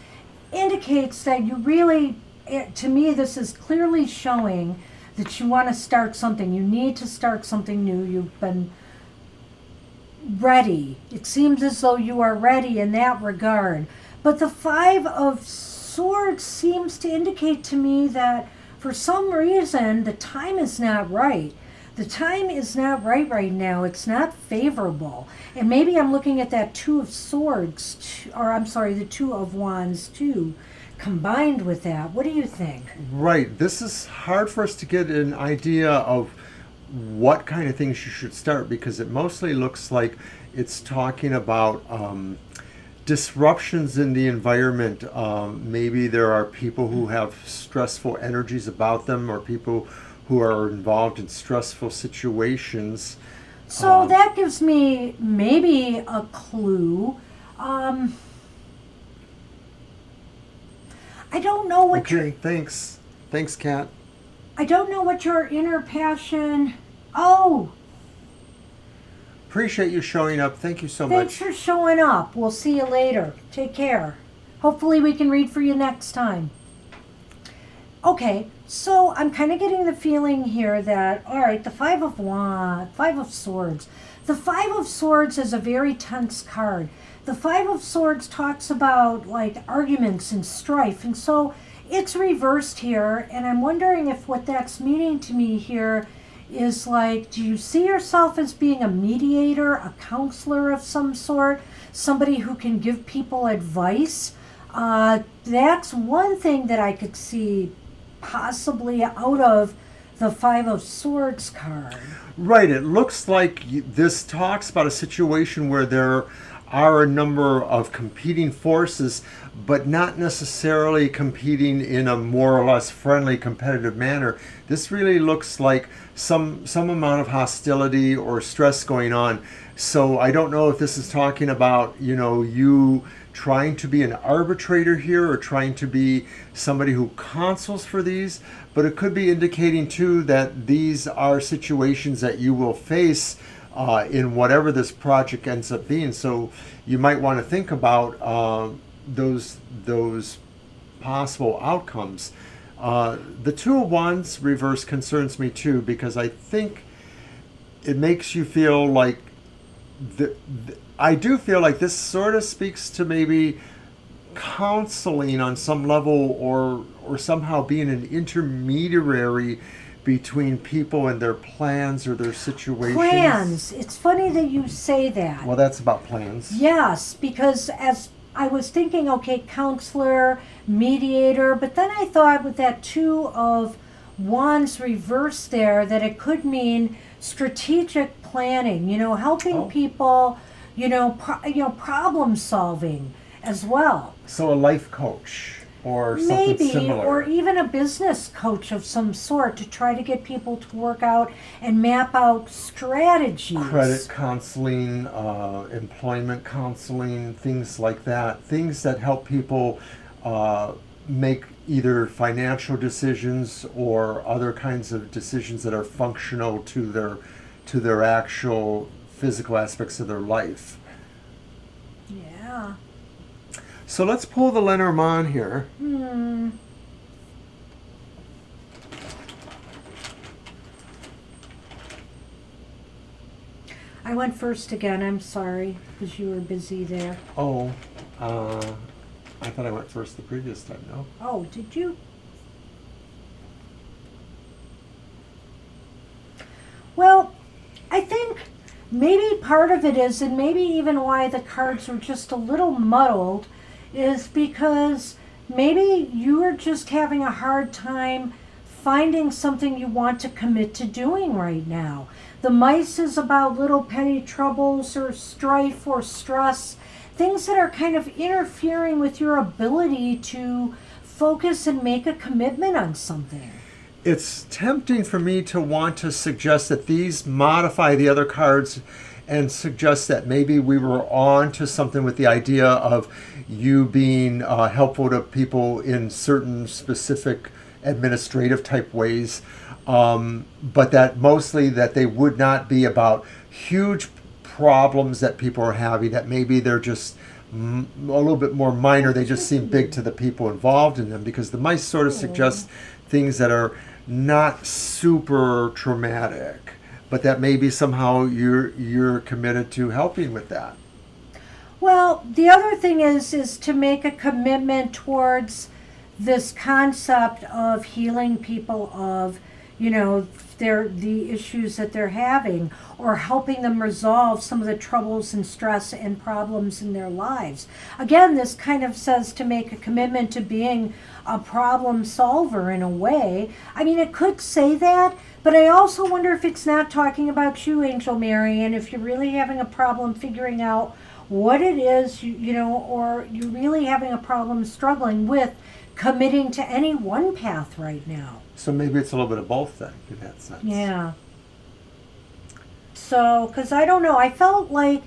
S1: indicates that you really, to me, this is clearly showing that you want to start something. You need to start something new. You've been ready. It seems as though you are ready in that regard. But the 5 of Swords seems to indicate to me that for some reason the time is not right. The time is not right now. It's not favorable. And maybe I'm looking at that 2 of Swords, or I'm sorry, the 2 of Wands too, combined with that. What do you think?
S2: Right. This is hard for us to get an idea of what kind of things you should start, because it mostly looks like it's talking about disruptions in the environment. Maybe there are people who have stressful energies about them, or people who are involved in stressful situations.
S1: So that gives me maybe a clue. I don't know what
S2: Okay, thanks. Thanks, Kat.
S1: I don't know what your inner passion. Oh,
S2: Appreciate you showing up. Thank you so
S1: thanks
S2: much.
S1: for showing up. We'll see you later. Take care. Hopefully we can read for you next time. Okay, so I'm kind of getting the feeling here that, all right, the 5 of Swords. The 5 of Swords is a very tense card. The 5 of Swords talks about like arguments and strife, and so it's reversed here, and I'm wondering if what that's meaning to me here is like, do you see yourself as being a mediator, a counselor of some sort, somebody who can give people advice? That's one thing that I could see possibly out of the 5 of Swords card.
S2: Right. It looks like this talks about a situation where there are a number of competing forces, but not necessarily competing in a more or less friendly, competitive manner. This really looks like some amount of hostility or stress going on. So I don't know if this is talking about, you trying to be an arbitrator here, or trying to be somebody who counsels for these, but it could be indicating too that these are situations that you will face in whatever this project ends up being. So you might want to think about those possible outcomes. The 2 of Wands reverse concerns me too, because I think it makes you feel like I do feel like this sort of speaks to maybe counseling on some level, or somehow being an intermediary between people and their plans or their situations.
S1: Plans. It's funny that you say that.
S2: Well, that's about plans.
S1: Yes, because as I was thinking, okay, counselor, mediator, but then I thought with that 2 of Wands reversed there that it could mean strategic planning, helping people, problem solving as well.
S2: So a life coach. or something
S1: Maybe,
S2: similar.
S1: or even a business coach of some sort to try to get people to work out and map out strategies.
S2: Credit counseling, employment counseling, things like that. Things that help people make either financial decisions or other kinds of decisions that are functional to their actual physical aspects of their life.
S1: Yeah.
S2: So let's pull the Lenormand here.
S1: I went first again. I'm sorry, because you were busy there.
S2: Oh, I thought I went first the previous time, no?
S1: Oh, did you? Well, I think maybe part of it is, and maybe even why the cards were just a little muddled, is because maybe you are just having a hard time finding something you want to commit to doing right now. The mice is about little petty troubles or strife or stress, things that are kind of interfering with your ability to focus and make a commitment on something.
S2: It's tempting for me to want to suggest that these modify the other cards and suggest that maybe we were on to something with the idea of you being helpful to people in certain specific administrative type ways, but that mostly that they would not be about huge problems that people are having, that maybe they're just a little bit more minor. They just seem big to the people involved in them, because the mice sort of suggest things that are not super traumatic, but that maybe somehow you're committed to helping with that.
S1: Well, the other thing is to make a commitment towards this concept of healing people of, the issues that they're having, or helping them resolve some of the troubles and stress and problems in their lives. Again, this kind of says to make a commitment to being a problem solver in a way. I mean, it could say that, but I also wonder if it's not talking about you, Angel Mary, and if you're really having a problem figuring out what it is, or you're really having a problem struggling with committing to any one path right now.
S2: So maybe it's a little bit of both then, in that sense.
S1: Yeah. So, because I don't know, I felt like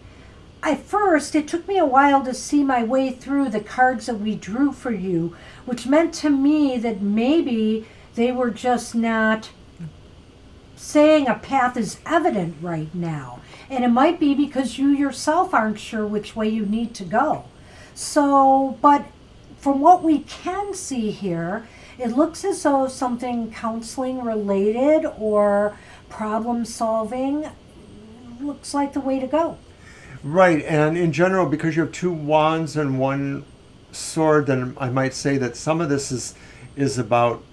S1: at first it took me a while to see my way through the cards that we drew for you, which meant to me that maybe they were just not saying a path is evident right now. And it might be because you yourself aren't sure which way you need to go. So, but from what we can see here, it looks as though something counseling related or problem solving looks like the way to go.
S2: Right, and in general, because you have two wands and one sword, then I might say that some of this is about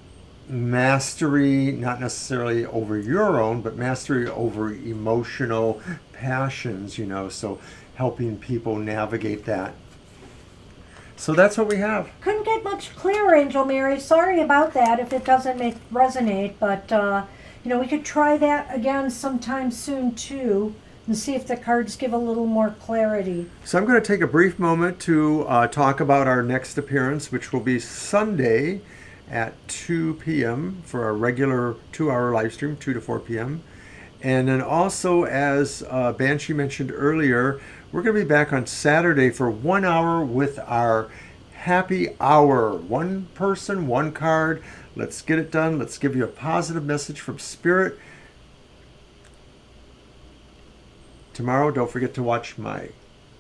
S2: mastery, not necessarily over your own, but mastery over emotional passions, so helping people navigate that. So that's what we have.
S1: Couldn't get much clearer, Angel Mary. Sorry about that if it doesn't resonate, but we could try that again sometime soon too, and see if the cards give a little more clarity.
S2: So I'm going to take a brief moment to talk about our next appearance, which will be Sunday at 2 p.m. for our regular 2-hour live stream, 2 to 4 p.m. And then also, as Banshee mentioned earlier, we're going to be back on Saturday for 1 hour with our happy hour. One person, one card. Let's get it done. Let's give you a positive message from Spirit. Tomorrow, don't forget to watch my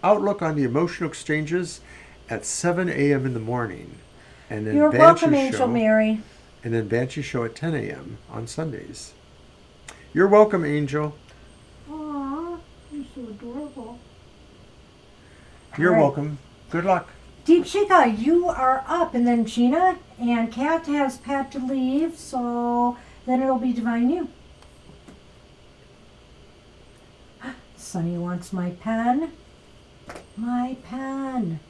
S2: outlook on the emotional exchanges at 7 a.m. in the morning. And then
S1: You're
S2: Banshee
S1: welcome,
S2: show,
S1: Angel Mary.
S2: And then Banshee show at 10 a.m. on Sundays. You're welcome, Angel.
S1: Aw, you're so adorable.
S2: You're
S1: All right.
S2: welcome. Good luck.
S1: Deep Chica, you are up, and then Gina and Kat has Pat to leave, so then it'll be Divine You. Sunny wants my pen. My pen.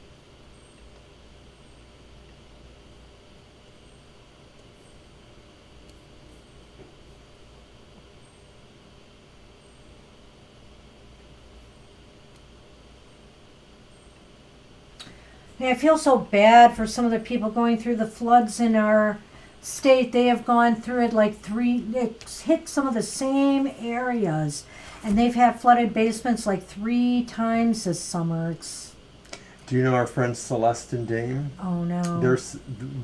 S1: Yeah, I feel so bad for some of the people going through the floods in our state. They have gone through it it hit some of the same areas, and they've had flooded basements like 3 times this summer.
S2: Do you know our friend Celeste and Dame?
S1: Oh no.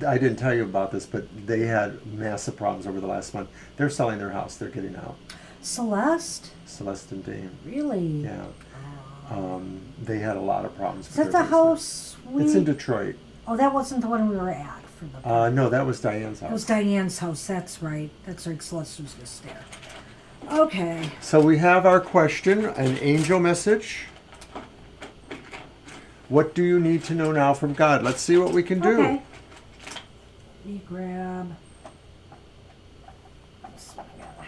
S2: I didn't tell you about this, but they had massive problems over the last month. They're selling their house. They're getting out.
S1: Celeste?
S2: Celeste and Dame.
S1: Really?
S2: Yeah. They had a lot of problems.
S1: Is that the house
S2: It's in Detroit.
S1: Oh, that wasn't the one we were at for the.
S2: No, that was Diane's house.
S1: It was Diane's house. That's right. That's right. Celeste was just there. Okay.
S2: So we have our question, an angel message. What do you need to know now from God? Let's see what we can do.
S1: Okay. Let me grab. This one again.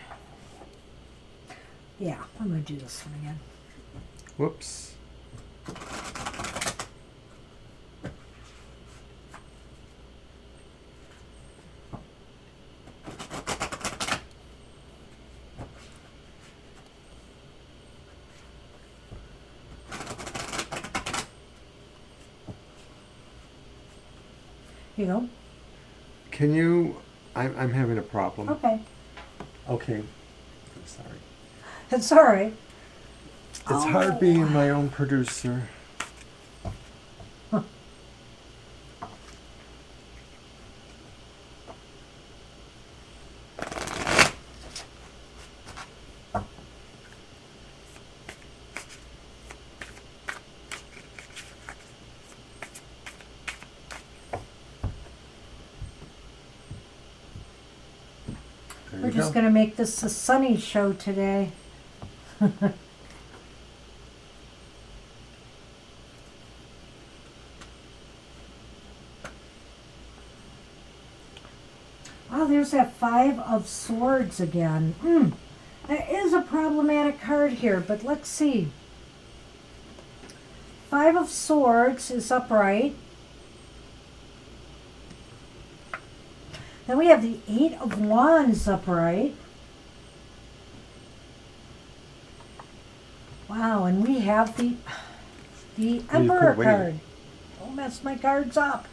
S1: Yeah, I'm going to do this one again.
S2: Whoops.
S1: Here you go.
S2: Can you... I'm having a problem.
S1: Okay.
S2: Okay. I'm sorry.
S1: That's all right.
S2: It's hard being my own producer.
S1: We're just going to make this a sunny show today. Oh, there's that 5 of Swords again. That is a problematic card here, but let's see. 5 of Swords is upright. Then we have the 8 of Wands upright. Wow, and we have the Emperor card. Don't mess my cards up.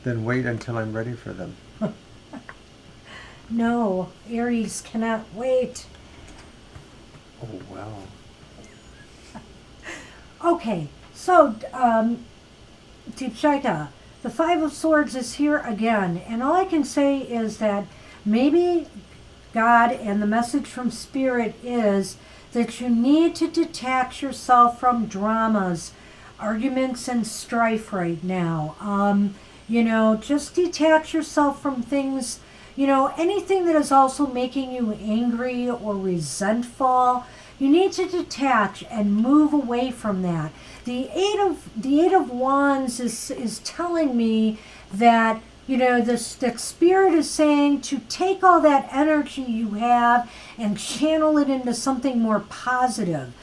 S2: Then wait until I'm ready for them.
S1: No, Aries cannot wait.
S2: Oh, wow.
S1: Okay, so, Deep Shaika, the 5 of Swords is here again, and all I can say is that maybe God and the message from Spirit is that you need to detach yourself from dramas, arguments, and strife right now. Just detach yourself from things, anything that is also making you angry or resentful. You need to detach and move away from that. The eight of Wands is telling me that the Spirit is saying to take all that energy you have and channel it into something more positive,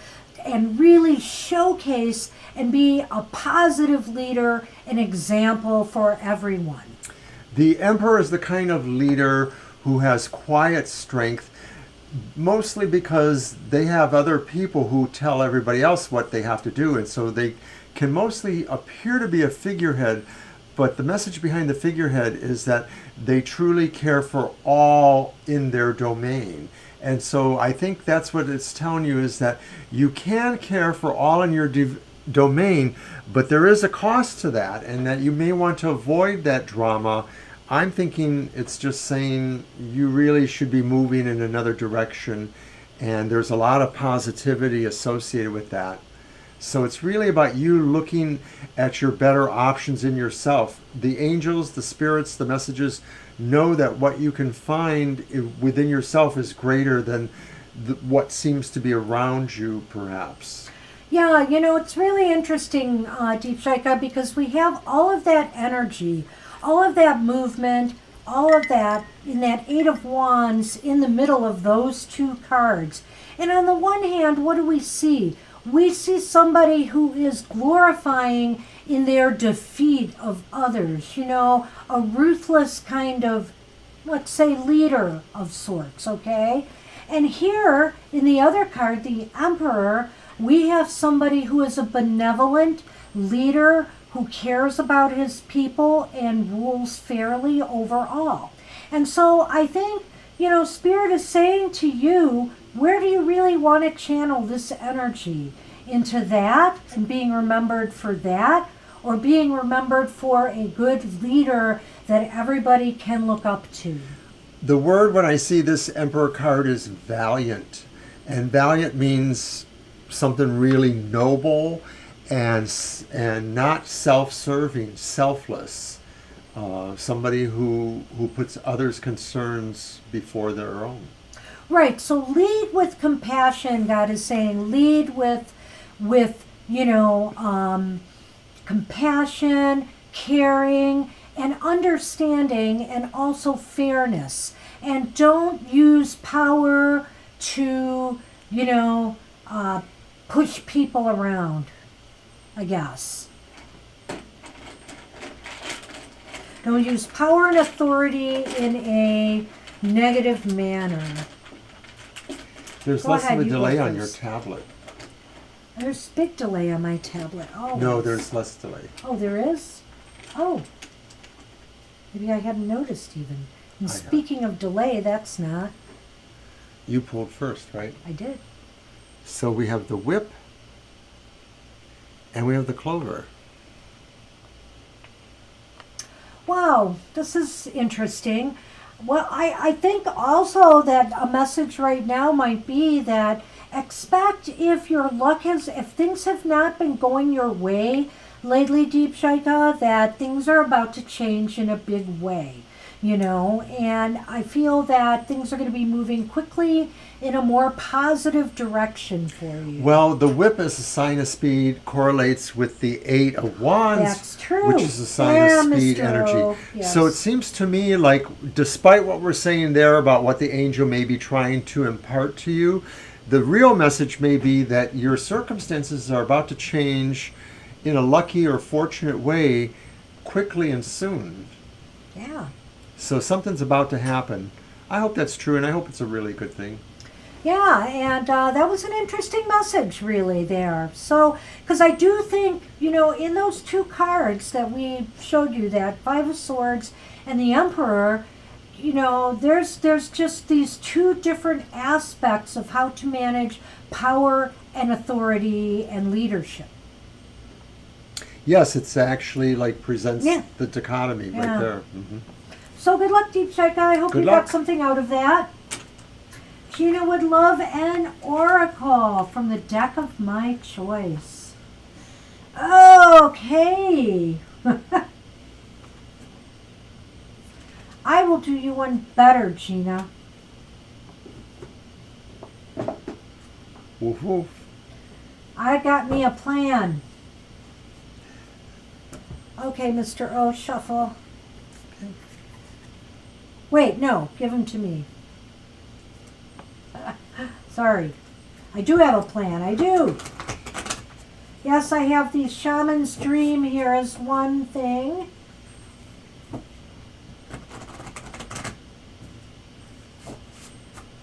S1: and really showcase and be a positive leader, an example for everyone.
S2: The Emperor is the kind of leader who has quiet strength, mostly because they have other people who tell everybody else what they have to do, and so they can mostly appear to be a figurehead, but the message behind the figurehead is that they truly care for all in their domain. And so I think that's what it's telling you, is that you can care for all in your domain, but there is a cost to that, and that you may want to avoid that drama. I'm thinking it's just saying you really should be moving in another direction, and there's a lot of positivity associated with that. So it's really about you looking at your better options in yourself. The angels, the spirits, the messages know that what you can find within yourself is greater than what seems to be around you, perhaps.
S1: Yeah, it's really interesting, Deep Shaika, because we have all of that energy, all of that movement, all of that in that 8 of Wands in the middle of those 2 cards. And on the one hand, what do we see? We see somebody who is glorifying in their defeat of others, a ruthless kind of, let's say, leader of sorts, okay? And here, in the other card, the Emperor, we have somebody who is a benevolent leader who cares about his people and rules fairly overall. And so I think, Spirit is saying to you, where do you really want to channel this energy? Into that and being remembered for that, or being remembered for a good leader that everybody can look up to?
S2: The word when I see this Emperor card is valiant. And valiant means something really noble and not self-serving, selfless. Somebody who puts others' concerns before their own.
S1: Right. So lead with compassion, God is saying. Lead with compassion, caring, and understanding, and also fairness. And don't use power to, push people around, I guess. Don't use power and authority in a negative manner.
S2: There's
S1: Go
S2: less
S1: ahead,
S2: of a
S1: you go
S2: delay on your
S1: first.
S2: tablet.
S1: There's big delay on my tablet. Oh.
S2: No, there's less delay.
S1: Oh, there is? Oh. Maybe I hadn't noticed even. And
S2: I have.
S1: speaking of delay, that's not.
S2: You pulled first, right?
S1: I did.
S2: So we have the whip and we have the clover.
S1: Wow, this is interesting. Well, I think also that a message right now might be that expect if things have not been going your way lately, Deep Shaika, that things are about to change in a big way, and I feel that things are going to be moving quickly in a more positive direction for you.
S2: Well, the whip as a sign of speed correlates with the 8 of Wands,
S1: That's true.
S2: which is a sign of speed
S1: Mr.
S2: energy.
S1: O. Yes.
S2: So it seems to me like, despite what we're saying there about what the angel may be trying to impart to you, the real message may be that your circumstances are about to change in a lucky or fortunate way quickly and soon.
S1: Yeah.
S2: So something's about to happen. I hope that's true, and I hope it's a really good thing.
S1: Yeah, and that was an interesting message, really, there. So, because I do think, in those two cards that we showed you, that Five of Swords and the Emperor, there's just these two different aspects of how to manage power and authority and leadership.
S2: Yes, it's actually presents
S1: Yeah.
S2: the dichotomy
S1: Yeah.
S2: right there. Mm-hmm.
S1: So good luck, Deep Shaika. I hope
S2: Good
S1: you
S2: luck.
S1: got something out of that. Gina would love an oracle from the deck of my choice. Okay. I will do you one better, Gina.
S2: Woof woof.
S1: I got me a plan. Okay, Mr. O, shuffle. Wait, no, give him to me. Sorry. I do have a plan, I do. Yes, I have the Shaman's Dream here as one thing.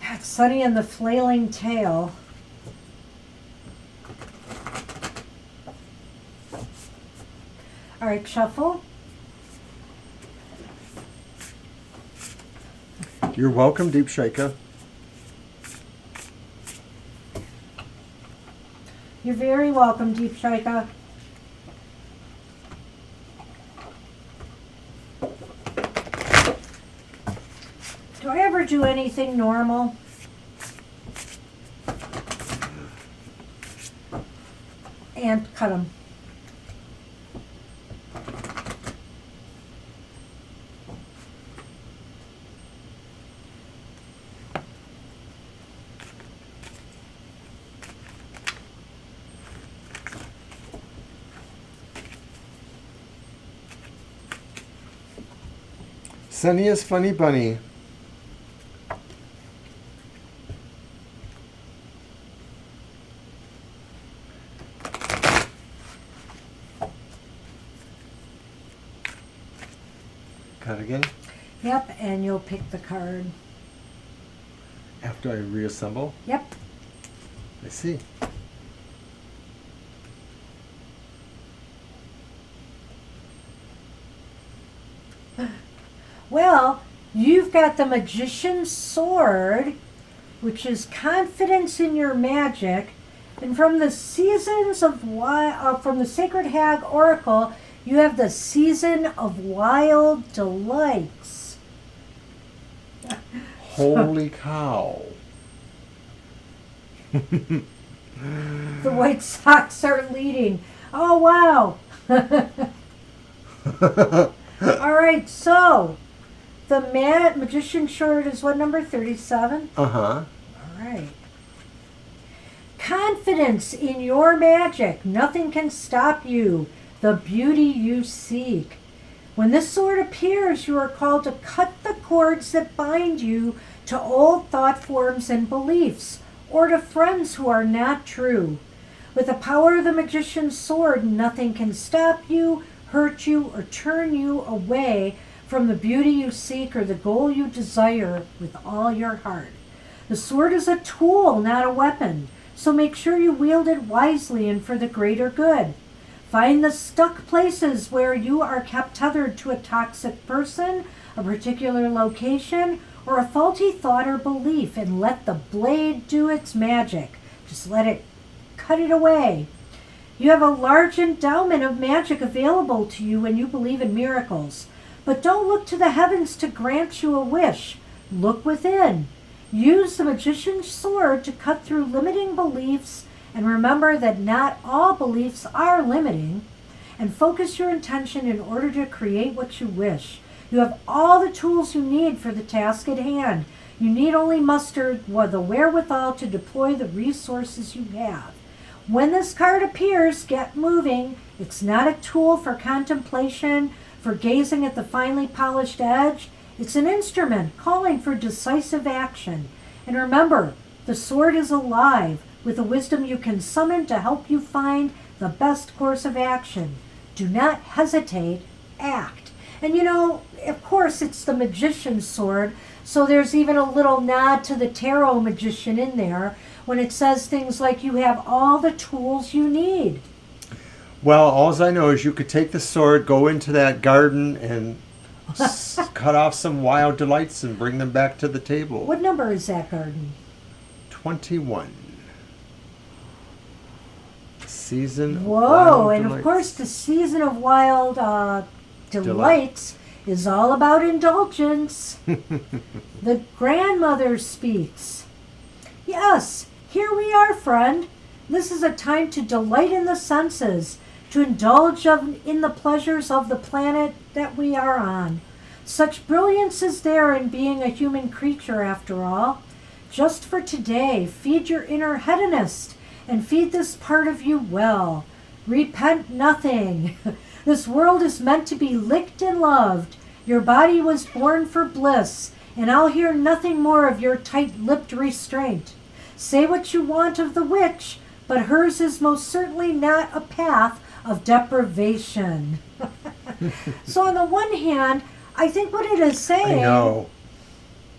S1: That's Sunny and the Flailing Tail. All right, shuffle.
S2: You're welcome, Deep Shaika.
S1: You're very welcome, Deep Shaika. Do I ever do anything normal? And cut them.
S2: Sunny is funny bunny. Cut again
S1: Yep, and you'll pick the card.
S2: after I reassemble.
S1: Yep.
S2: I see.
S1: you've got the Magician's Sword, which is confidence in your magic. And from the from the Sacred Hag Oracle, you have the Season of Wild Delights.
S2: Holy cow.
S1: The White Sox are leading. Oh, wow. All right, so the Magician's Sword is what number? 37?
S2: Uh-huh.
S1: All right. Confidence in your magic. Nothing can stop you. The beauty you seek. When this sword appears, you are called to cut the cords that bind you to old thought forms and beliefs, or to friends who are not true. With the power of the Magician's Sword, nothing can stop you, hurt you, or turn you away from the beauty you seek or the goal you desire with all your heart. The sword is a tool, not a weapon, so make sure you wield it wisely and for the greater good. Find the stuck places where you are kept tethered to a toxic person, a particular location, or a faulty thought or belief, and let the blade do its magic. Just let it cut it away. You have a large endowment of magic available to you when you believe in miracles. But don't look to the heavens to grant you a wish. Look within. Use the Magician's Sword to cut through limiting beliefs, and remember that not all beliefs are limiting, and focus your intention in order to create what you wish. You have all the tools you need for the task at hand. You need only muster the wherewithal to deploy the resources you have. When this card appears, get moving. It's not a tool for contemplation, for gazing at the finely polished edge. It's an instrument calling for decisive action. And remember, the sword is alive with the wisdom you can summon to help you find the best course of action. Do not hesitate, act. And you know, of course, it's the Magician's Sword, so there's even a little nod to the Tarot Magician in there when it says things like you have all the tools you need.
S2: Well, all I know is you could take the sword, go into that garden, and cut off some wild delights and bring them back to the table.
S1: What number is that garden?
S2: 21. Season of
S1: Whoa,
S2: Wild
S1: and
S2: Delights.
S1: of course the Season of Wild Delights is all about indulgence. The grandmother speaks. Yes, here we are, friend. This is a time to delight in the senses, to indulge in the pleasures of the planet that we are on. Such brilliance is there in being a human creature, after all. Just for today, feed your inner hedonist and feed this part of you well. Repent nothing. This world is meant to be licked and loved. Your body was born for bliss, and I'll hear nothing more of your tight-lipped restraint. Say what you want of the witch, but hers is most certainly not a path of deprivation. So on the one hand, I think what it is saying...
S2: I know.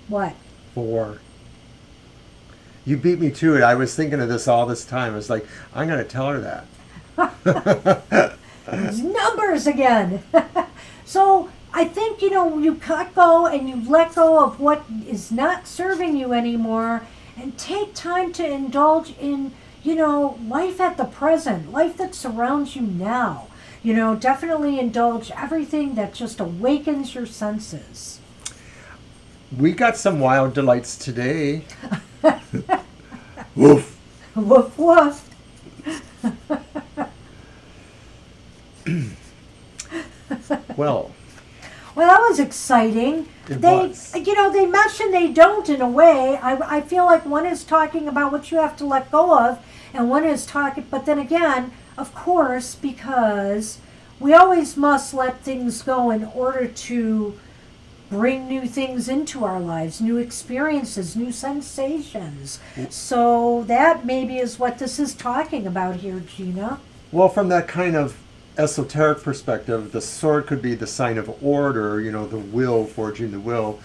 S1: What?
S2: 4. You beat me to it. I was thinking of this all this time. I was like, I'm going to tell her that.
S1: It's numbers again. So I think, you cut go and you let go of what is not serving you anymore and take time to indulge in, life at the present, life that surrounds you now. Definitely indulge everything that just awakens your senses.
S2: We got some wild delights today. Woof.
S1: Woof, woof.
S2: Well,
S1: that was exciting.
S2: It
S1: They mention they don't in a way. I feel like one is talking about what you have to let go of, and one is talking, but then again, of course, because we always must let things go in order to bring new things into our lives, new experiences, new sensations. So that maybe is what this is talking about here, Gina.
S2: well, from that kind of esoteric perspective, the sword could be the sign of order, the will, forging the will.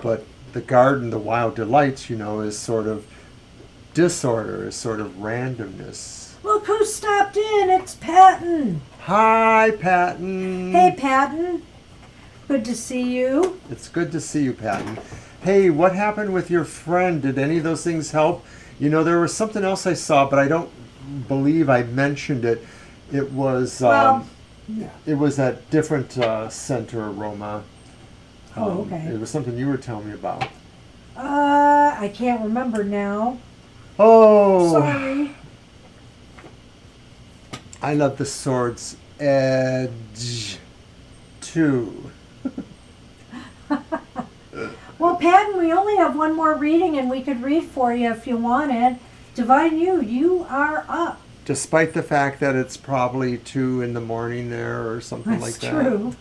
S2: But the garden, the wild delights, is sort of disorder, is sort of randomness.
S1: Look who stopped in. It's Patton.
S2: Hi, Patton.
S1: Hey, Patton. Good to see you.
S2: It's good to see you, Patton. Hey, what happened with your friend? Did any of those things help? You know, there was something else I saw, but I don't believe I mentioned it. It was it was that different center aroma.
S1: Oh, okay.
S2: It was something you were telling me about.
S1: I can't remember now.
S2: Oh,
S1: Sorry.
S2: I love the Sword's Edge too.
S1: Well, Patton, we only have one more reading, and we could read for you if you wanted. Divine you are up.
S2: Despite the fact that it's probably 2 in the morning there or something like
S1: That's
S2: that.
S1: true.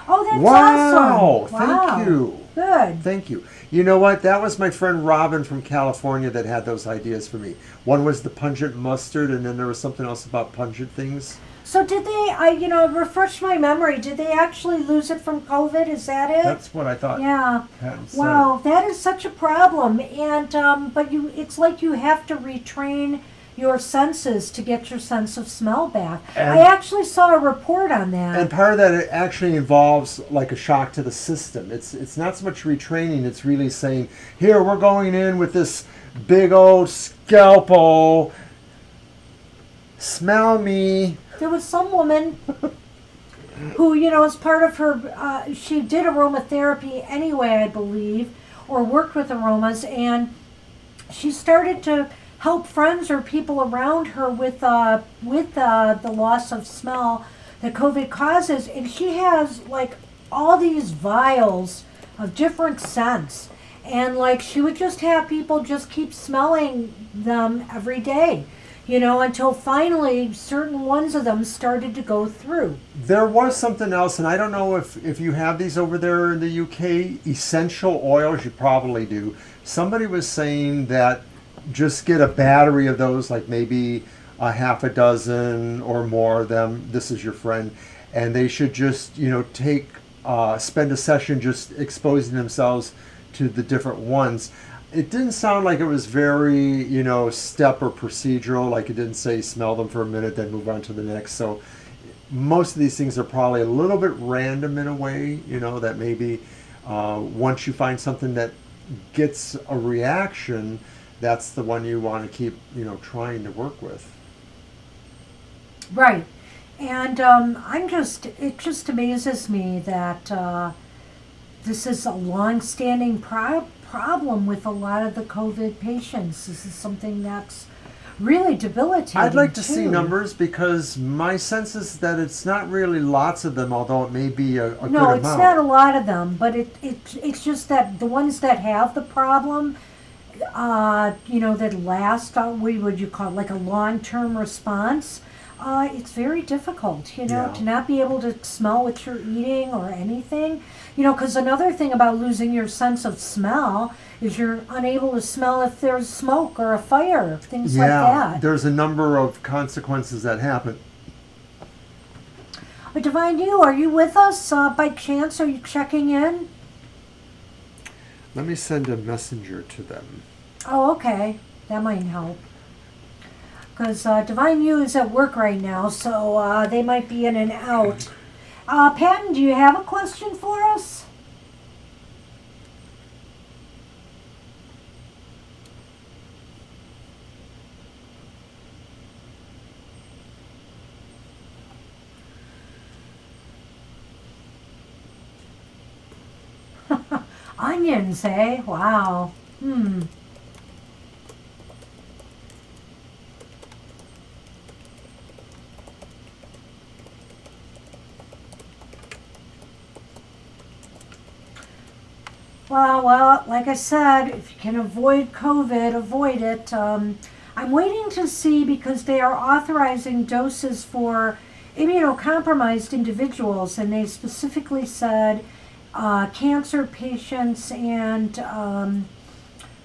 S1: Oh, that's
S2: Wow!
S1: awesome. Wow.
S2: Thank you.
S1: Good.
S2: Thank you. You know what? That was my friend Robin from California that had those ideas for me. One was the pungent mustard, and then there was something else about pungent things.
S1: So did they, refresh my memory, did they actually lose it from COVID? Is that it?
S2: That's what I thought.
S1: Yeah.
S2: Patton said.
S1: Wow, that is such a problem. And, but it's like you have to retrain your senses to get your sense of smell back.
S2: And-
S1: I actually saw a report on that.
S2: And part of that, it actually involves like a shock to the system. It's not so much retraining, it's really saying, here, we're going in with this big old scalpel. Smell me.
S1: There was some woman who, as part of her, she did aromatherapy anyway, I believe, or worked with aromas, and she started to help friends or people around her with the loss of smell that COVID causes, and she has like all these vials of different scents, and like she would just have people just keep smelling them every day. Until finally certain ones of them started to go through.
S2: There was something else, and I don't know if you have these over there in the UK, essential oils, you probably do. Somebody was saying that just get a battery of those, like maybe a half a dozen or more of them. This is your friend. And they should just, spend a session just exposing themselves to the different ones. It didn't sound like it was very, step or procedural, like it didn't say smell them for a minute, then move on to the next. So most of these things are probably a little bit random in a way, that maybe once you find something that gets a reaction, that's the one you want to keep, trying to work with.
S1: Right. And it just amazes me that this is a long-standing problem with a lot of the COVID patients. This is something that's really debilitating.
S2: I'd like to
S1: too.
S2: see numbers because my sense is that it's not really lots of them, although it may be a good amount.
S1: No, it's not a lot of them, but it's just that the ones that have the problem, that last, what would you call it, like a long-term response, it's very difficult,
S2: Yeah.
S1: to not be able to smell what you're eating or anything. Because another thing about losing your sense of smell is you're unable to smell if there's smoke or a fire, things like that.
S2: There's a number of consequences that happen.
S1: But Divine You, are you with us by chance? Are you checking in?
S2: Let me send a messenger to them.
S1: Oh, okay. That might help. Because Divine You is at work right now, so they might be in and out. Patton, do you have a question for us? Onions, eh? Wow. Well, like I said, if you can avoid COVID, avoid it. I'm waiting to see because they are authorizing doses for immunocompromised individuals, and they specifically said cancer patients and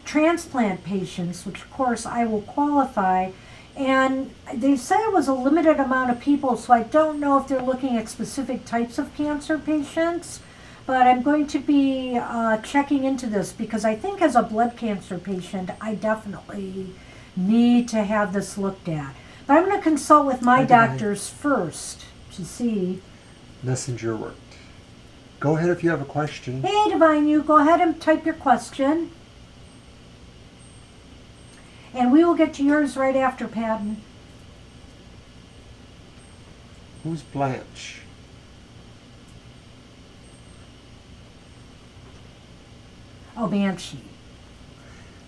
S1: transplant patients, which of course I will qualify. And they said it was a limited amount of people, so I don't know if they're looking at specific types of cancer patients. But I'm going to be checking into this because I think as a blood cancer patient, I definitely need to have this looked at. But I'm going to consult with my doctors first to see
S2: Messenger worked. Go ahead if you have a question.
S1: Hey, Divine You, go ahead and type your question. And we will get to yours right after, Patton.
S2: Who's Blanche?
S1: Oh, Banshee.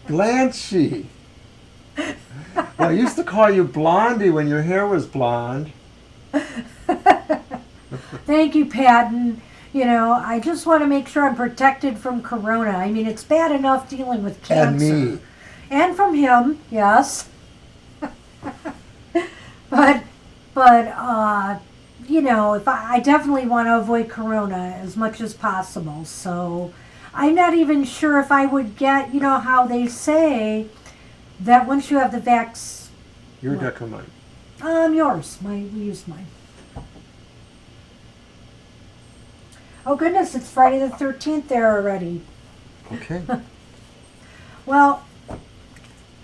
S2: Blanchy. Well, I used to call you Blondie when your hair was blonde.
S1: Thank you, Patton. You know, I just want to make sure I'm protected from corona. I mean, it's bad enough dealing with cancer.
S2: And me.
S1: And from him, yes. but you know, if I definitely want to avoid corona as much as possible. So I'm not even sure if I would get, you know, how they say that once you have the vax.
S2: Your deck or mine?
S1: Yours. We used mine. Oh goodness, it's Friday the 13th there already.
S2: Okay.
S1: Well,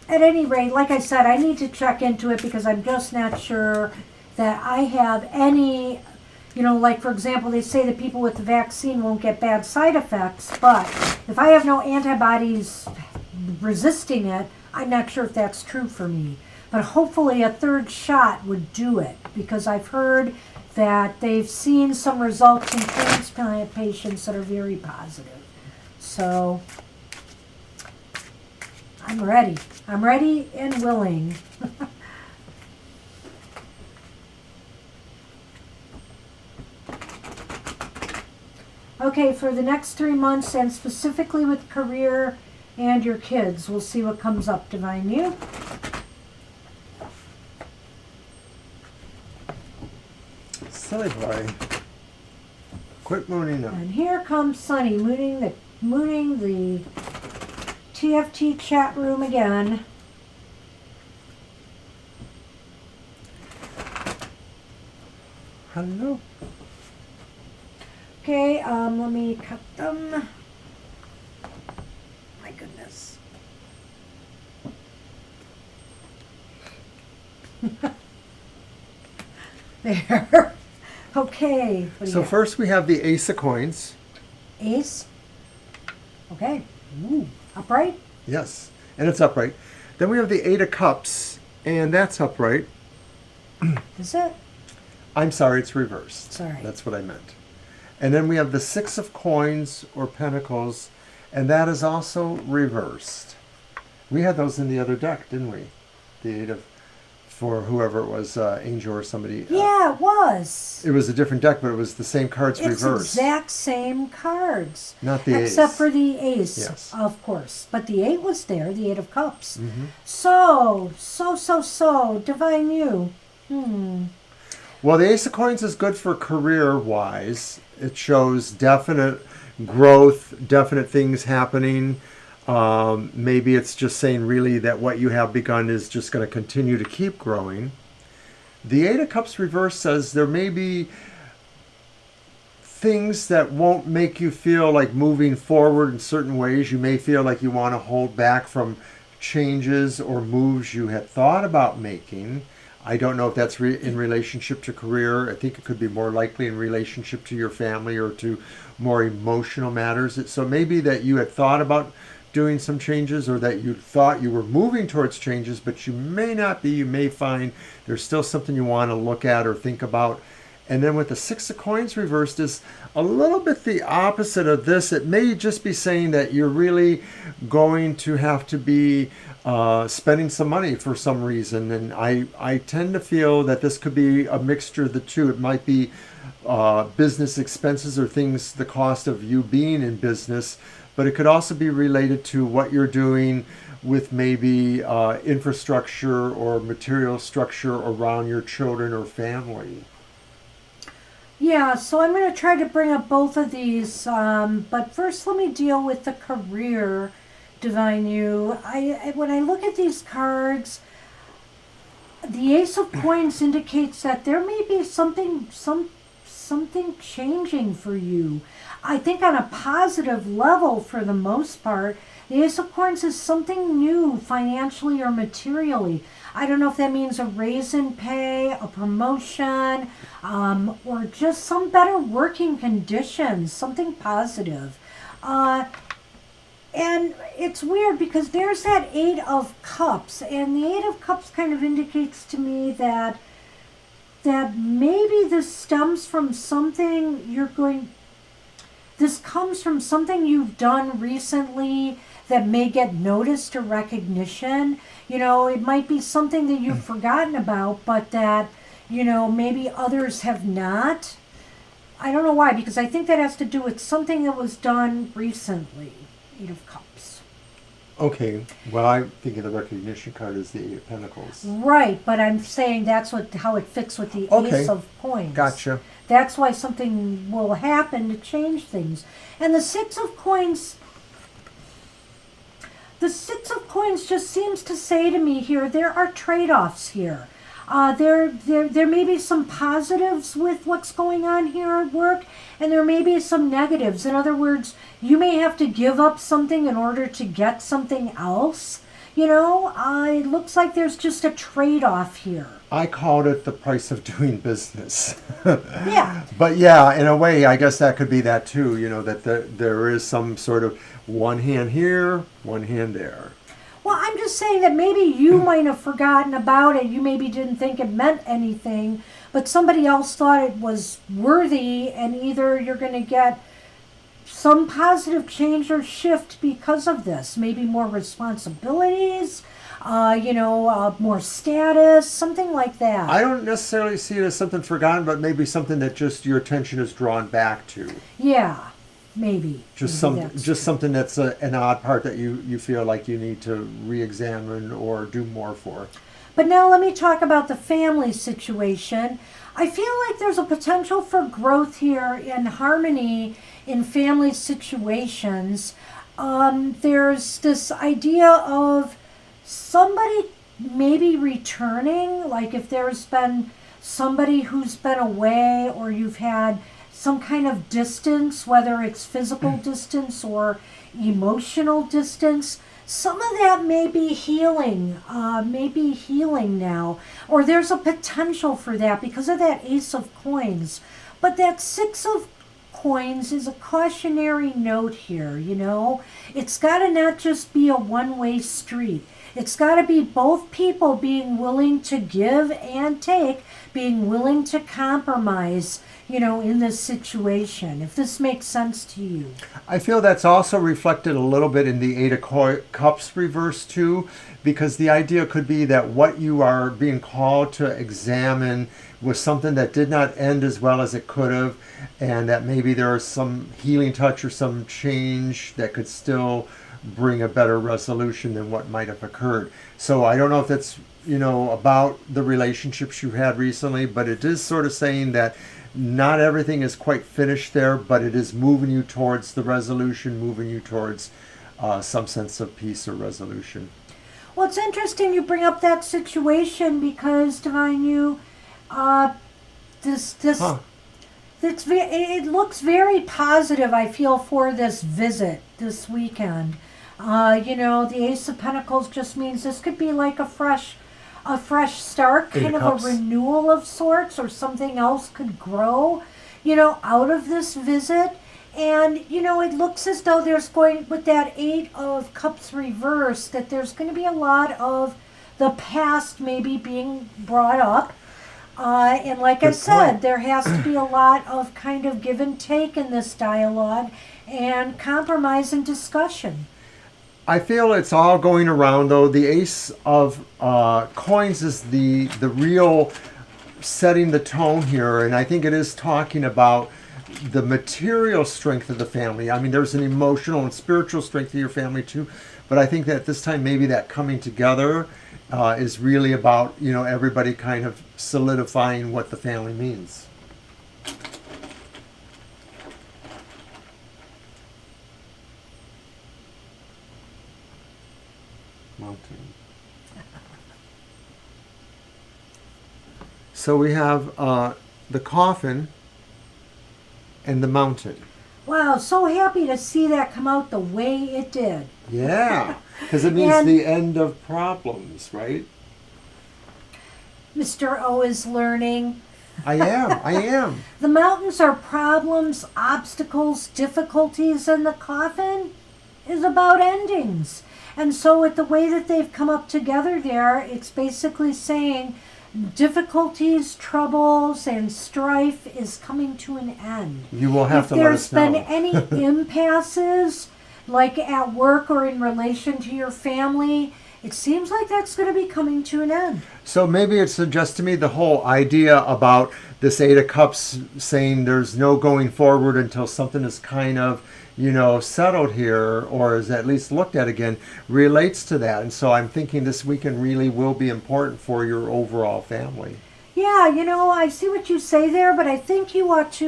S1: at any rate, like I said, I need to check into it because I'm just not sure that I have any, you know, like for example, they say that people with the vaccine won't get bad side effects, but if I have no antibodies resisting it, I'm not sure if that's true for me. But hopefully a third shot would do it because I've heard that they've seen some results in transplant patients that are very positive. So I'm ready. I'm ready and willing. Okay, for the next 3 months and specifically with career and your kids, we'll see what comes up, Divine You.
S2: Silly boy. Quit mooning up.
S1: And here comes Sunny mooning the TFT chat room again.
S2: Hello.
S1: Okay, let me cut them. My goodness. There. Okay. What do
S2: So
S1: you got?
S2: first we have the Ace of Coins.
S1: Ace. Okay. Ooh. Upright.
S2: Yes, and it's upright. Then we have the Eight of Cups, and that's upright.
S1: Is it?
S2: I'm sorry, it's reversed.
S1: Sorry.
S2: That's what I meant. And then we have the Six of Coins or Pentacles, and that is also reversed. We had those in the other deck, didn't we? The Eight of, for whoever it was, Angel or somebody.
S1: Yeah, it was.
S2: It was a different deck, but it was the same cards
S1: It's
S2: reversed.
S1: exact same cards.
S2: Not the Ace.
S1: Except for the Ace,
S2: Yes.
S1: of course. But the 8 was there, the 8 of Cups.
S2: Mm-hmm.
S1: So, Divine You.
S2: Well, the Ace of Coins is good for career-wise. It shows definite growth, definite things happening. Maybe it's just saying really that what you have begun is just going to continue to keep growing. The Eight of Cups reverse says there may be things that won't make you feel like moving forward in certain ways. You may feel like you want to hold back from changes or moves you had thought about making. I don't know if that's in relationship to career. I think it could be more likely in relationship to your family or to more emotional matters. So maybe that you had thought about doing some changes or that you thought you were moving towards changes, but you may not be. You may find there's still something you want to look at or think about. And then with the Six of Coins reversed is a little bit the opposite of this. It may just be saying that you're really going to have to be spending some money for some reason. And I tend to feel that this could be a mixture of the two. It might be business expenses or things, the cost of you being in business, but it could also be related to what you're doing with maybe infrastructure or material structure around your children or family.
S1: Yeah, so I'm going to try to bring up both of these, but first let me deal with the career, Divine You. When I look at these cards, the Ace of Coins indicates that there may be something changing for you. I think on a positive level for the most part, The Ace of Coins is something new financially or materially. I don't know if that means a raise in pay, a promotion, or just some better working conditions, something positive. And it's weird because there's that Eight of Cups, and the Eight of Cups kind of indicates to me that maybe this stems from something this comes from something you've done recently that may get noticed or recognition. It might be something that you've forgotten about, but that, maybe others have not. I don't know why, because I think that has to do with something that was done recently. Eight of Cups.
S2: Okay, well, I'm thinking the recognition card is the Eight of Pentacles.
S1: Right, but I'm saying that's how it fits with the Ace of Coins.
S2: Gotcha.
S1: That's why something will happen to change things. And the Six of Coins just seems to say to me here, there are trade-offs here. There may be some positives with what's going on here at work, and there may be some negatives. In other words, you may have to give up something in order to get something else. It looks like there's just a trade-off here.
S2: I called it the price of doing business.
S1: Yeah.
S2: But yeah, in a way, I guess that could be that too, that there is some sort of one hand here, one hand there.
S1: Well, I'm just saying that maybe you might have forgotten about it. You maybe didn't think it meant anything, but somebody else thought it was worthy, and either you're going to get some positive change or shift because of this. Maybe more responsibilities, more status, something like that.
S2: I don't necessarily see it as something forgotten, but maybe something that just your attention is drawn back to.
S1: Yeah. Maybe.
S2: Just something that's an odd part that you feel like you need to re-examine or do more for.
S1: But now let me talk about the family situation. I feel like there's a potential for growth here in harmony in family situations. There's this idea of somebody maybe returning, like if there's been somebody who's been away, or you've had some kind of distance, whether it's physical distance or emotional distance. Some of that may be healing now, or there's a potential for that because of that Ace of Coins. But that Six of Coins is a cautionary note here, It's got to not just be a one-way street. It's got to be both people being willing to give and take, being willing to compromise, in this situation, if this makes sense to you.
S2: I feel that's also reflected a little bit in the Eight of Cups reverse too, because the idea could be that what you are being called to examine was something that did not end as well as it could have, and that maybe there is some healing touch or some change that could still bring a better resolution than what might have occurred. So I don't know if that's, about the relationships you had recently, but it is sort of saying that not everything is quite finished there, but it is moving you towards the resolution, moving you towards some sense of peace or resolution.
S1: Well, it's interesting you bring up that situation because, Divine, it looks very positive, I feel, for this visit this weekend. The Ace of Pentacles just means this could be like a fresh start, kind of a renewal of sorts, or something else could grow, out of this visit. And, it looks as though there's going, with that Eight of Cups reverse, that there's going to be a lot of the past maybe being brought up. And like I said, there has to be a lot of kind of give and take in this dialogue and compromise and discussion.
S2: I feel it's all going around, though. The Ace of Coins is the real setting the tone here, and I think it is talking about the material strength of the family. I mean, there's an emotional and spiritual strength of your family too, but I think that this time maybe that coming together is really about, everybody kind of solidifying what the family means. Mountain. So we have the coffin and the mountain.
S1: Wow, so happy to see that come out the way it did.
S2: Yeah, because it means
S1: And-
S2: the end of problems, right?
S1: Mr. O is learning.
S2: I am.
S1: The mountains are problems, obstacles, difficulties, and the coffin is about endings. And so, with the way that they've come up together there, it's basically saying difficulties, troubles, and strife is coming to an end.
S2: You will have
S1: If
S2: to let
S1: there's
S2: us know.
S1: been any impasses, like at work or in relation to your family, it seems like that's going to be coming to an end.
S2: So maybe it suggests to me the whole idea about this Eight of Cups saying there's no going forward until something is kind of, settled here or is at least looked at again relates to that. And so I'm thinking this weekend really will be important for your overall family.
S1: Yeah, I see what you say there, but I think you ought to,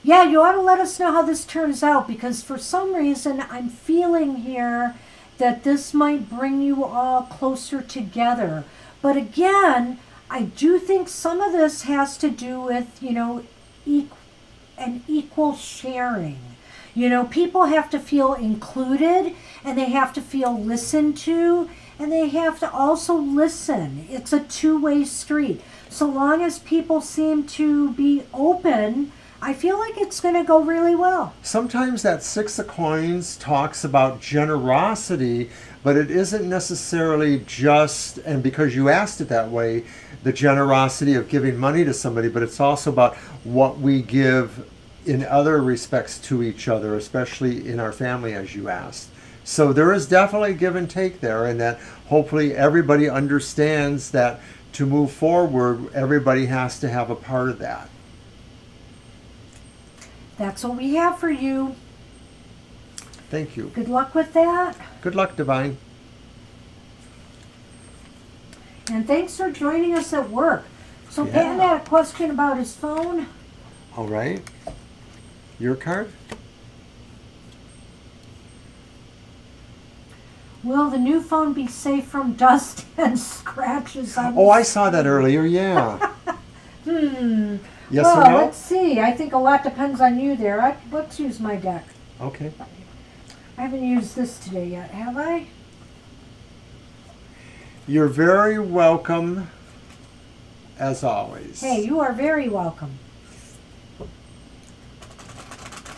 S1: you ought to let us know how this turns out, because for some reason I'm feeling here that this might bring you all closer together. But again, I do think some of this has to do with, an equal sharing. People have to feel included, and they have to feel listened to, and they have to also listen. It's a two-way street. So long as people seem to be open, I feel like it's going to go really well.
S2: Sometimes that Six of Coins talks about generosity, but it isn't necessarily just, and because you asked it that way, the generosity of giving money to somebody, but it's also about what we give in other respects to each other, especially in our family, as you asked. So there is definitely give and take there, and that hopefully everybody understands that to move forward, everybody has to have a part of that.
S1: That's what we have for you.
S2: Thank you.
S1: Good luck with that.
S2: Good luck, Divine.
S1: And thanks for joining us at work. So
S2: Yeah.
S1: Patton had a question about his phone.
S2: All right. Your card?
S1: Will the new phone be safe from dust and scratches on
S2: Oh, I saw that earlier, yeah. Yes
S1: well,
S2: or no?
S1: let's see. I think a lot depends on you there. Let's use my deck.
S2: Okay.
S1: I haven't used this today yet, have I?
S2: You're very welcome, as always.
S1: Hey, you are very welcome.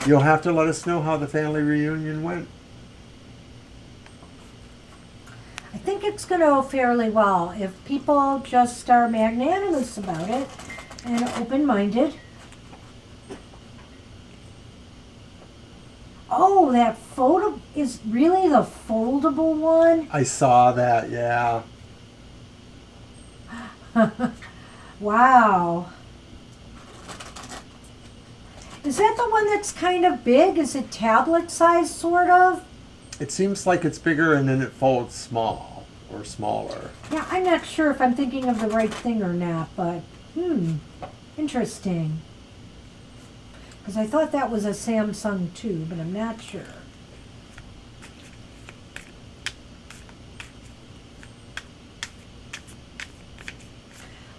S2: You'll have to let us know how the family reunion went.
S1: I think it's going to go fairly well if people just are magnanimous about it and open-minded. Oh, that photo is really the foldable one?
S2: I saw that, yeah.
S1: Wow. Is that the one that's kind of big? Is it tablet size, sort of?
S2: It seems like it's bigger and then it folds small or smaller.
S1: Yeah, I'm not sure if I'm thinking of the right thing or not, but interesting. Because I thought that was a Samsung too, but I'm not sure.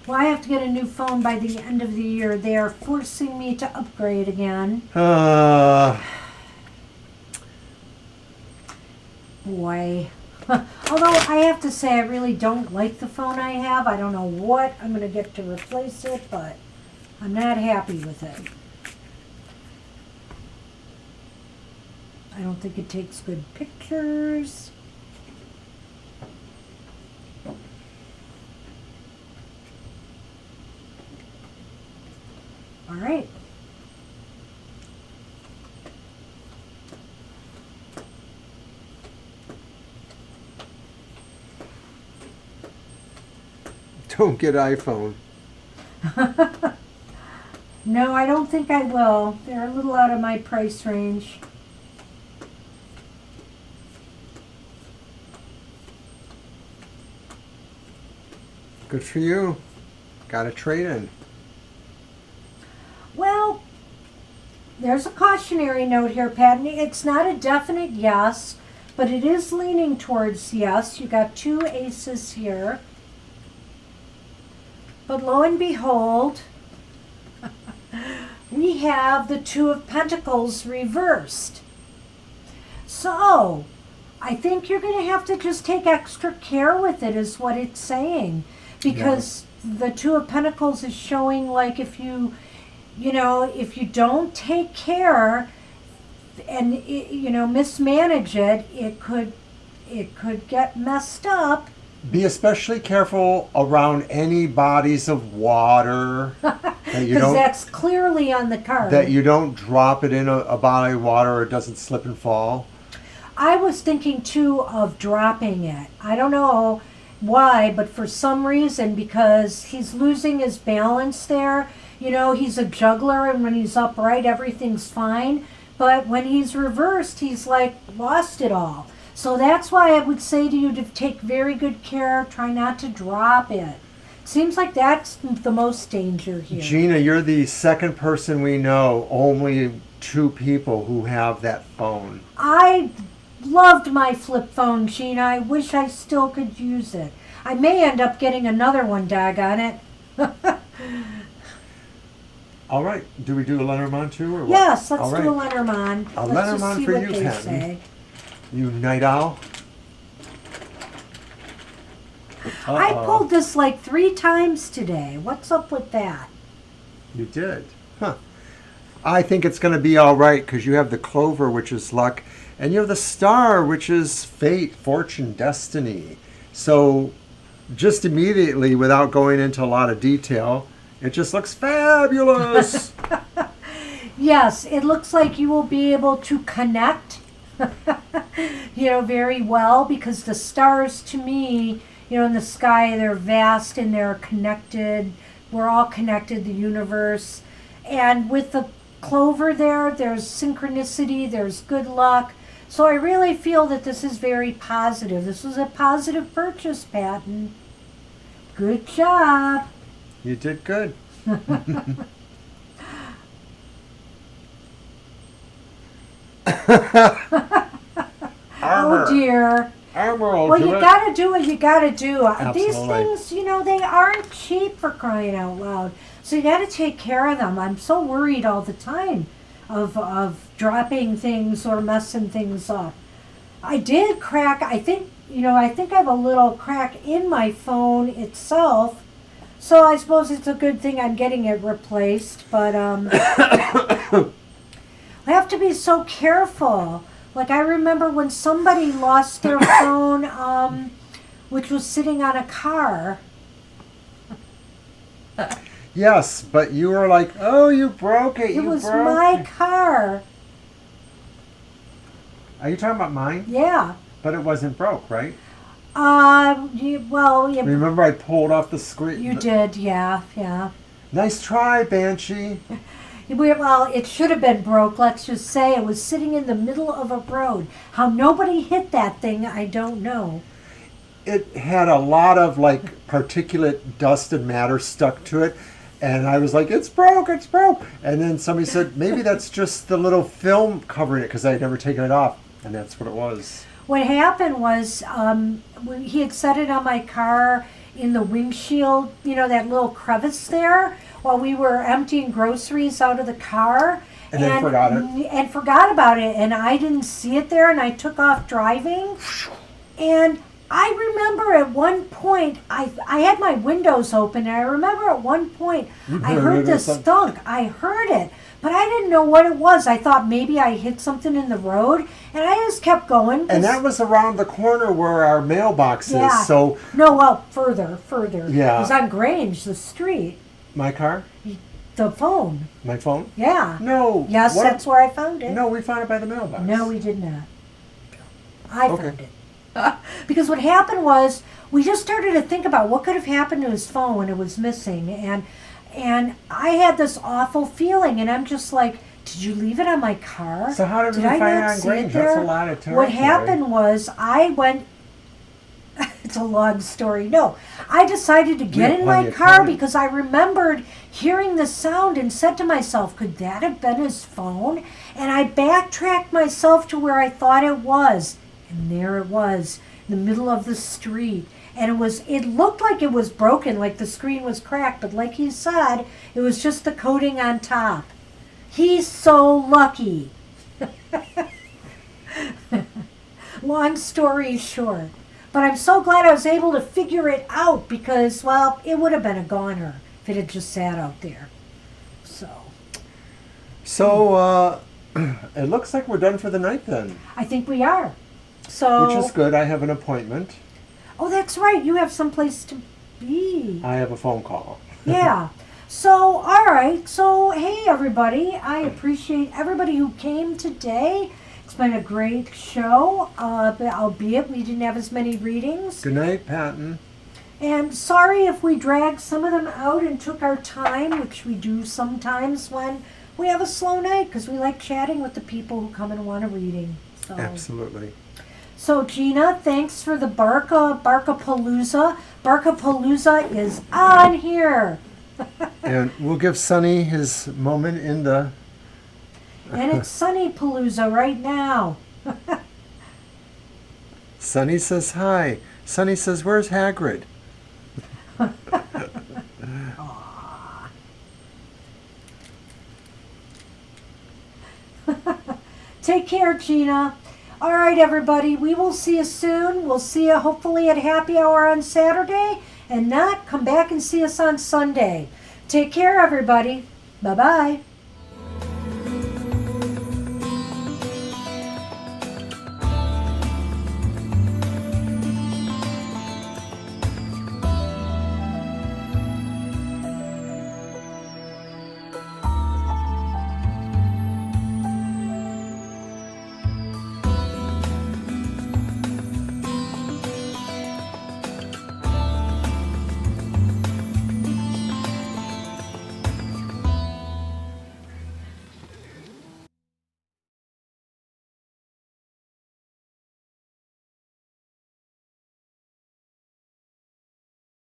S1: Well, I have to get a new phone by the end of the year. They are forcing me to upgrade again. Boy. Although I have to say I really don't like the phone I have. I don't know what I'm going to get to replace it, but I'm not happy with it. I don't think it takes good pictures. All right.
S2: Don't get iPhone.
S1: No, I don't think I will. They're a little out of my price range.
S2: Good for you. Got a trade-in.
S1: Well, there's a cautionary note here, Patton. It's not a definite yes, but it is leaning towards yes. You got two aces here. But lo and behold, we have the Two of Pentacles reversed. So, I think you're going to have to just take extra care with it, is what it's saying. Because the Two of Pentacles is showing, like, if you don't take care and, mismanage it, it could get messed up.
S2: Be especially careful around any bodies of water.
S1: Because that's clearly on the card.
S2: That you don't drop it in a body of water or it doesn't slip and fall.
S1: I was thinking, too, of dropping it. I don't know why, but for some reason, because he's losing his balance there. He's a juggler, and when he's upright, everything's fine. But when he's reversed, he's, like, lost it all. So that's why I would say to you to take very good care. Try not to drop it. Seems like that's the most danger here.
S2: Gina, you're the second person we know, only 2 people who have that phone.
S1: I loved my flip phone, Gina. I wish I still could use it. I may end up getting another one, daggone it.
S2: All right. Do we do a Lenormand too, or what?
S1: Yes, let's
S2: All
S1: do a
S2: right.
S1: Lenormand.
S2: A
S1: Let's
S2: Lenormand
S1: just see
S2: for
S1: what
S2: you,
S1: they
S2: Patton.
S1: say.
S2: You night owl.
S1: I pulled this like 3 times today. What's up with that?
S2: You did. Huh. I think it's going to be all right because you have the clover, which is luck, and you have the star, which is fate, fortune, destiny. So just immediately, without going into a lot of detail, it just looks fabulous.
S1: Yes, it looks like you will be able to connect, very well, because the stars, to me, in the sky, they're vast and they're connected. We're all connected, the universe. And with the clover there's synchronicity, there's good luck. So I really feel that this is very positive. This was a positive purchase, Patton. Good job.
S2: You did good.
S1: Oh dear. Well, you gotta do what you gotta do.
S2: Absolutely.
S1: These things, they aren't cheap, for crying out loud. So you gotta take care of them. I'm so worried all the time of dropping things or messing things up. I did crack, I think I have a little crack in my phone itself. So I suppose it's a good thing I'm getting it replaced, but I have to be so careful. Like, I remember when somebody lost their phone, which was sitting on a car.
S2: Yes, but you were like, oh, you broke it.
S1: It was my car.
S2: Are you talking about mine?
S1: Yeah.
S2: But it wasn't broke, right?
S1: Well, yeah.
S2: Remember I pulled off the screen?
S1: You did, yeah.
S2: Nice try, Banshee.
S1: Well, it should have been broke. Let's just say it was sitting in the middle of a road. How nobody hit that thing, I don't know.
S2: It had a lot of particulate dust and matter stuck to it. And I was like, it's broke. And then somebody said, maybe that's just the little film covering it because I had never taken it off. And that's what it was.
S1: What happened was he had set it on my car in the windshield, that little crevice there, while we were emptying groceries out of the car.
S2: And then forgot it.
S1: And forgot about it. And I didn't see it there, and I took off driving. And I remember at one point, I had my windows open, and I remember at one point, I heard this thunk. I heard it, but I didn't know what it was. I thought maybe I hit something in the road, and I just kept going.
S2: And that was around the corner where our mailbox is, so...
S1: No, well, further.
S2: Yeah.
S1: It was on Grange, the street.
S2: My car?
S1: The phone.
S2: My phone?
S1: Yeah.
S2: No.
S1: Yes, that's where I found it.
S2: No, we found it by the mailbox.
S1: No, we did not. I found it. Because what happened was, we just started to think about what could have happened to his phone when it was missing. And I had this awful feeling, and I'm just like, did you leave it on my car?
S2: So how did we find it on Grange? That's a lot of territory.
S1: What happened was, I went... It's a long story. No, I decided to get in my car because I remembered hearing the sound and said to myself, could that have been his phone? And I backtracked myself to where I thought it was. And there it was, in the middle of the street. And it looked like it was broken, like the screen was cracked. But like you said, it was just the coating on top. He's so lucky. Long story short. But I'm so glad I was able to figure it out because, well, it would have been a goner if it had just sat out there.
S2: So, it looks like we're done for the night then.
S1: I think we are. So,
S2: Which is good. I have an appointment.
S1: Oh, that's right. You have someplace to be.
S2: I have a phone call.
S1: Yeah. So, all right. So, hey, everybody. I appreciate everybody who came today. It's been a great show, albeit we didn't have as many readings.
S2: Good night, Patton.
S1: And sorry if we dragged some of them out and took our time, which we do sometimes when we have a slow night, because we like chatting with the people who come and want a reading. So.
S2: Absolutely.
S1: So, Gina, thanks for the Barkapalooza. Barkapalooza is on here.
S2: And we'll give Sonny his moment in the...
S1: And it's Sunny Palooza right now.
S2: Sonny says hi. Sonny says, where's Hagrid?
S1: Take care, Gina. All right, everybody. We will see you soon. We'll see you hopefully at happy hour on Saturday. And not, come back and see us on Sunday. Take care, everybody. Bye-bye.